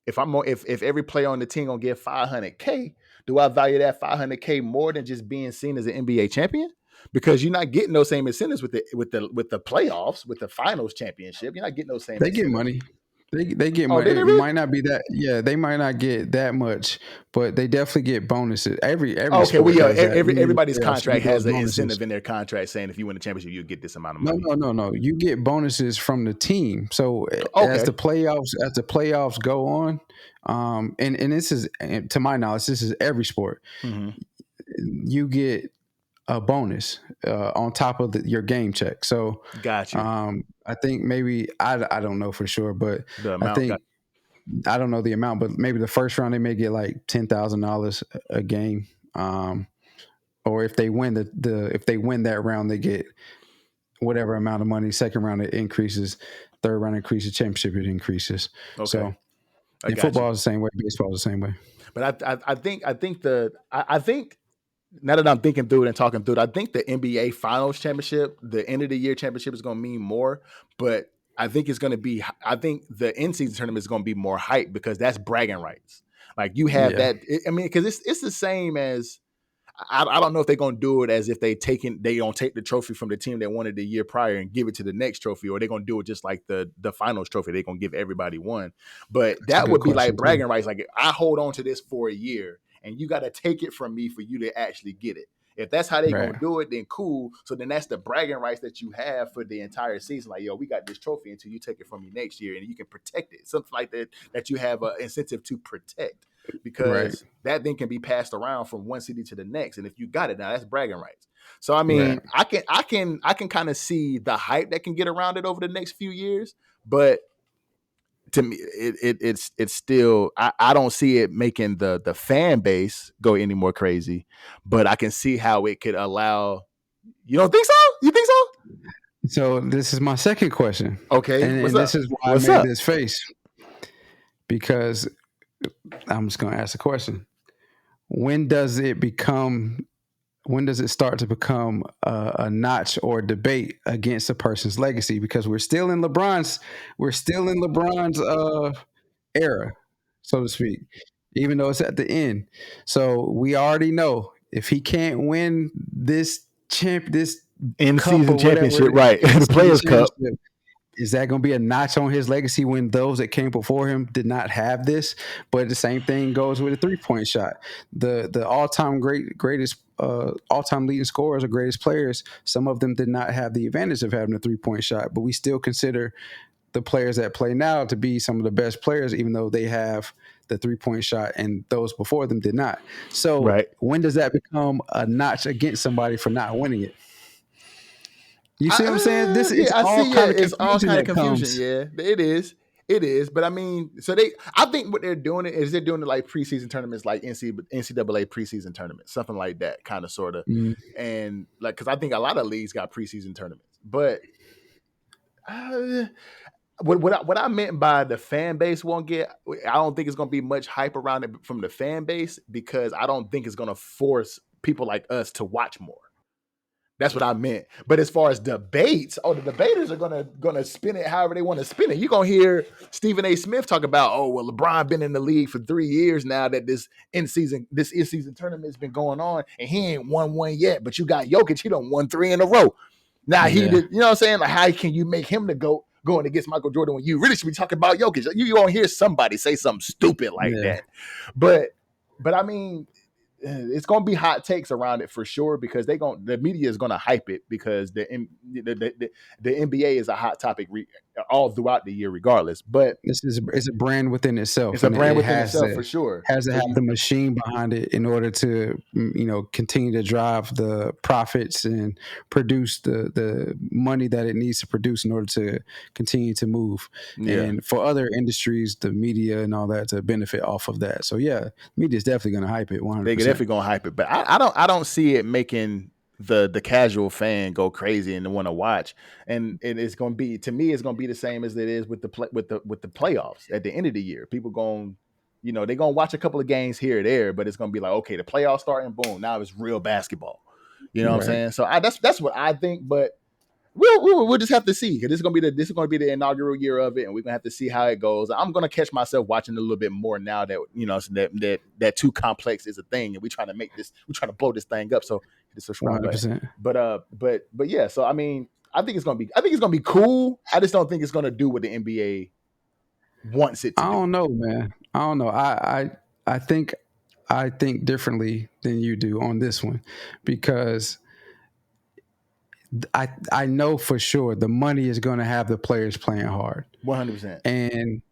if every player on the team gonna get $500K, do I value that $500K more than just being seen as an NBA champion? Because you're not getting those same incentives with the playoffs, with the finals championship. You're not getting those same. They get money. They get money. It really? might not be that. Yeah, they might not get that much, but they definitely get bonuses. Every okay, sport well, yeah, does that. everybody's contract has an incentive in their contract saying if you win the championship, you get this amount of money. No. You get bonuses from the team. So as the playoffs go on, and this is, to my knowledge, this is every sport. You get a bonus on top of your game check. So got you. I think maybe I don't know for sure, but I don't know the amount, but maybe the first round they may get like $10,000 a game, or if they win if they win that round, they get whatever amount of money. Second round it increases, third round increases, championship it increases. Okay. So and football is the same way, baseball is the same way. But I think now that I'm thinking through it and talking through it, I think the NBA Finals championship, the end of the year championship, is going to mean more. But I think I think the in-season tournament is going to be more hype because that's bragging rights. Like you have that. I mean, because it's the same as. I don't know if they're going to do it as if they don't take the trophy from the team that won it the year prior and give it to the next trophy, or they're going to do it just like the finals trophy. They're going to give everybody one. But that would be like bragging rights. Like I hold on to this for a year and you got to take it from me for you to actually get it. If that's how they're going to do it, then cool. So then that's the bragging rights that you have for the entire season. Like, yo, we got this trophy until you take it from me next year and you can protect it. Something like that you have an incentive to protect. Because that thing can be passed around from one city to the next, and if you got it now, that's bragging rights. So I mean, I can kind of see the hype that can get around it over the next few years, but to me, it's still I don't see it making the fan base go any more crazy, but I can see how it could allow. You don't think so? You think so? So this is my second question. Okay, and this is why I made this face, because I'm just going to ask a question. When does it start to become a notch or a debate against a person's legacy? Because we're still in LeBron's era, so to speak, even though it's at the end. So we already know if he can't win this in-season championship, right? The Players' Cup. Is that going to be a notch on his legacy when those that came before him did not have this? But the same thing goes with a three-point shot. The all-time greatest all-time leading scorers or greatest players, some of them did not have the advantage of having a three-point shot, but we still consider the players that play now to be some of the best players, even though they have the three-point shot and those before them did not. So when does that become a notch against somebody for not winning it? You see what I'm saying? This is all kind of confusion. Yeah, it is. It is. But I mean, I think what they're doing is they're doing it like preseason tournaments, like NCAA preseason tournaments, something like that, kind of, sort of. And like, because I think a lot of leagues got preseason tournaments. But what I meant by the fan base won't get, I don't think it's going to be much hype around it from the fan base, because I don't think it's going to force people like us to watch more. That's what I meant. But as far as debates, the debaters are gonna spin it however they want to spin it. You're gonna hear Stephen A. Smith talk about, LeBron been in the league for 3 years now that this in-season tournament has been going on, and he ain't won one yet. But you got Jokic, he done won 3 in a row. Now he did, you know what I'm saying? Like, how can you make him the GOAT going against Michael Jordan when you really should be talking about Jokic. You won't hear somebody say something stupid like that. But I mean, it's going to be hot takes around it for sure because the media is going to hype it because the NBA is a hot topic all throughout the year regardless. But it's a brand within itself. It's a brand within itself for sure. Has to have the machine behind it in order to continue to drive the profits and produce the money that it needs to produce in order to continue to move. Yeah. And for other industries, the media and all that to benefit off of that. So yeah, media is definitely going to hype it. 100%. They're definitely going to hype it, but I don't see it making the casual fan go crazy and want to watch. And it's going to be, to me, it's going to be the same as it is with the playoffs at the end of the year. People going, they're going to watch a couple of games here or there, but it's going to be like, okay, the playoffs starting, boom, now it's real basketball. You know what I'm saying? So that's what I think, but we'll just have to see because this is going to be the inaugural year of it, and we're going to have to see how it goes. I'm going to catch myself watching a little bit more now that that too complex is a thing, and we're trying to blow this thing up. So hit the subscribe button. But yeah. So I mean, I think it's going to be cool. I just don't think it's going to do what the NBA wants it to do. I don't know, man. I don't know. I think differently than you do on this one because I know for sure the money is going to have the players playing hard. 100%. And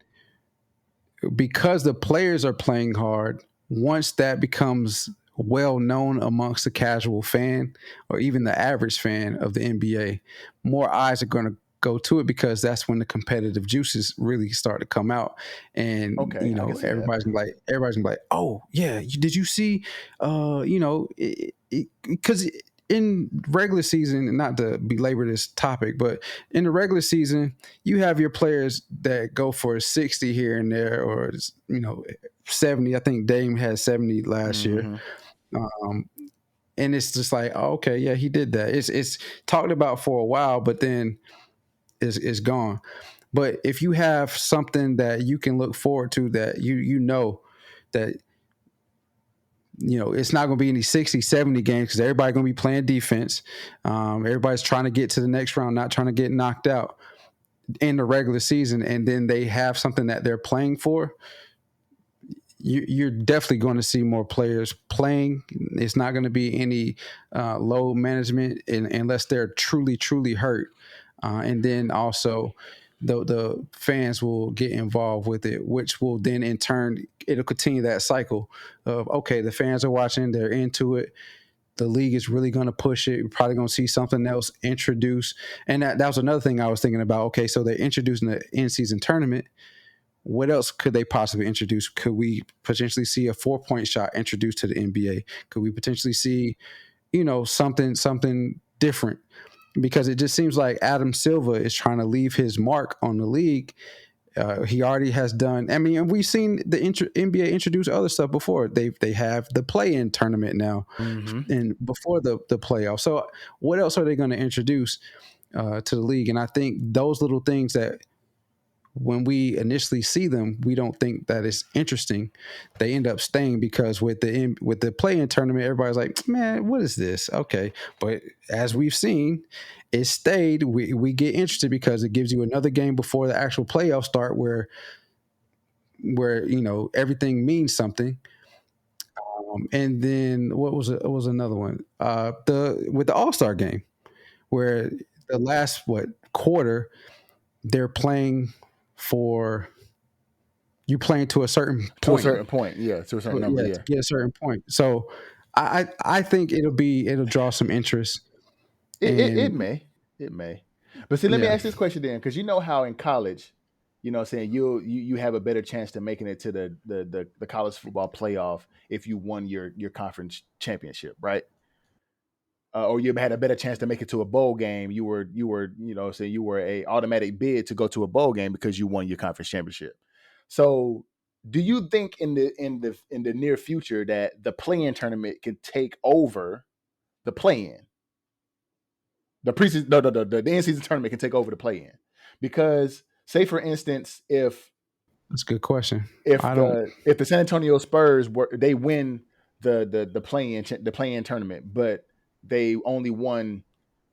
because the players are playing hard, once that becomes well known amongst the casual fan or even the average fan of the NBA, more eyes are going to go to it because that's when the competitive juices really start to come out. And everybody's gonna be like, oh yeah, did you see because in regular season, not to belabor this topic, but in the regular season, you have your players that go for 60 here and there, or 70. I think Dame had 70 last year, and it's just like, oh, okay, yeah, he did that. It's talked about for a while, but then it's gone. But if you have something that you can look forward to, that that it's not going to be any 60, 70 games because everybody's going to be playing defense. Everybody's trying to get to the next round, not trying to get knocked out in the regular season. And then they have something that they're playing for. You're definitely going to see more players playing. It's not going to be any load management unless they're truly, truly hurt. And then also the fans will get involved with it, which will then in turn, it'll continue that cycle of, okay, the fans are watching, they're into it. The league is really going to push it. You're probably going to see something else introduced. And that was another thing I was thinking about. Okay, so they're introducing the in-season tournament. What else could they possibly introduce? Could we potentially see a 4-point shot introduced to the NBA? Could we potentially see, something different? Because it just seems like Adam Silver is trying to leave his mark on the league. He already has done. I mean, we've seen the NBA introduce other stuff before. They have the play-in tournament now, and before the playoffs. So, what else are they going to introduce to the league? And I think those little things that, when we initially see them, we don't think that it's interesting. They end up staying because with the play-in tournament, everybody's like, man, what is this? Okay. But as we've seen, it stayed. We get interested because it gives you another game before the actual playoffs start where everything means something. And then what was another one? With the All-Star game, where the last quarter they're playing for you playing to a certain point. To a certain point, yeah. To a certain number, yeah. To get a certain point. So I think it'll draw some interest. It may. But see, let me ask this question then, because you know how in college, saying you have a better chance to making it to the college football playoff if you won your conference championship, right? Or you had a better chance to make it to a bowl game. You were a automatic bid to go to a bowl game because you won your conference championship. So, do you think in the near future that the play-in tournament can take over the play-in? The preseason, the in-season tournament can take over the play-in because, say for instance, if that's a good question, if the San Antonio Spurs they win the play-in tournament, but they only won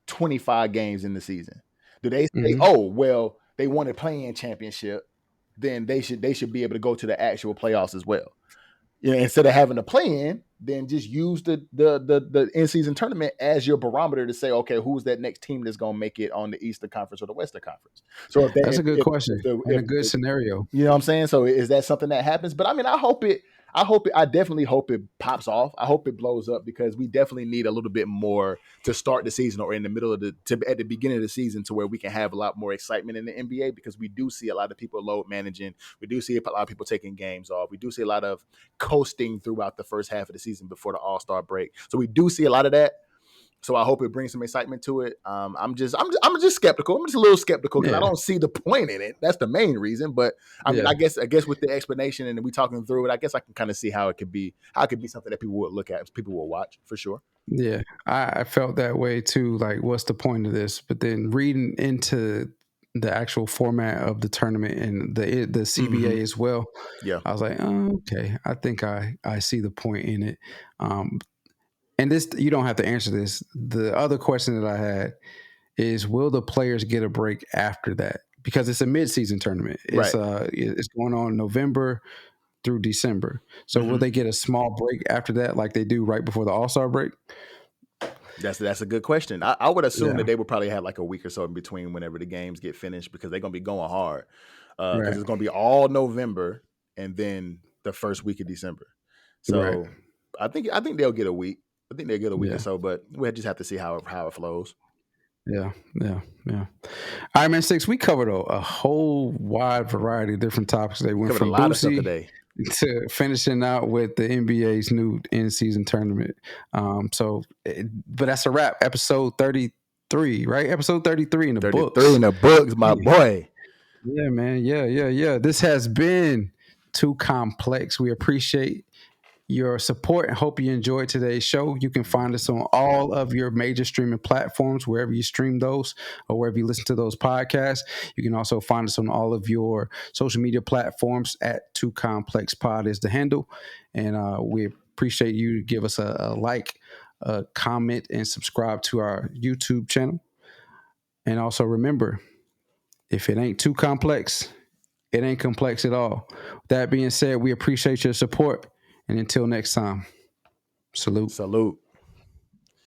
25 games in the season. Do they say, oh, well, they won a play-in championship, then they should be able to go to the actual playoffs as well. You know, instead of having a play-in, then just use the in-season tournament as your barometer to say, okay, who's that next team that's going to make it on the Eastern Conference or the Western Conference? So that's a good question and a good scenario. You know what I'm saying? So is that something that happens? But I mean, I definitely hope it pops off. I hope it blows up because we definitely need a little bit more to start the season or in the middle of at the beginning of the season to where we can have a lot more excitement in the NBA because we do see a lot of people load managing. We do see a lot of people taking games off. We do see a lot of coasting throughout the first half of the season before the All-Star break. So we do see a lot of that. So I hope it brings some excitement to it. I'm just skeptical. I'm just a little skeptical because I don't see the point in it. That's the main reason. But I mean, I guess with the explanation and we talking through it, I guess I can kind of see how it could be something that people would look at, people will watch for sure. Yeah, I felt that way too. Like, what's the point of this? But then reading into the actual format of the tournament and the CBA as well, I was like, oh, okay, I think I see the point in it. And this, you don't have to answer this. The other question that I had is, will the players get a break after that? Because it's a mid-season tournament. It's it's going on November through December. So will they get a small break after that, like they do right before the All-Star break? That's a good question. I would assume that they would probably have like a week or so in between whenever the games get finished because they're going to be going hard. Because it's going to be all November and then the first week of December. So I think they'll get a week. I think they'll get a week or so, but we'll just have to see how it flows. Yeah. All right, man. Six. We covered a whole wide variety of different topics. They went from a lot of stuff today to finishing out with the NBA's new in-season tournament. But that's a wrap. Episode 33, right? Episode 33 in the books. 33 in the books, my boy. Yeah, man. Yeah. This has been Too Complex. We appreciate your support and hope you enjoyed today's show. You can find us on all of your major streaming platforms, wherever you stream those or wherever you listen to those podcasts. You can also find us on all of your social media platforms at Too Complex Pod is the handle. And we appreciate you give us a like, a comment, and subscribe to our YouTube channel. And also remember, if it ain't too complex, it ain't complex at all. That being said, we appreciate your support. And until next time, salute.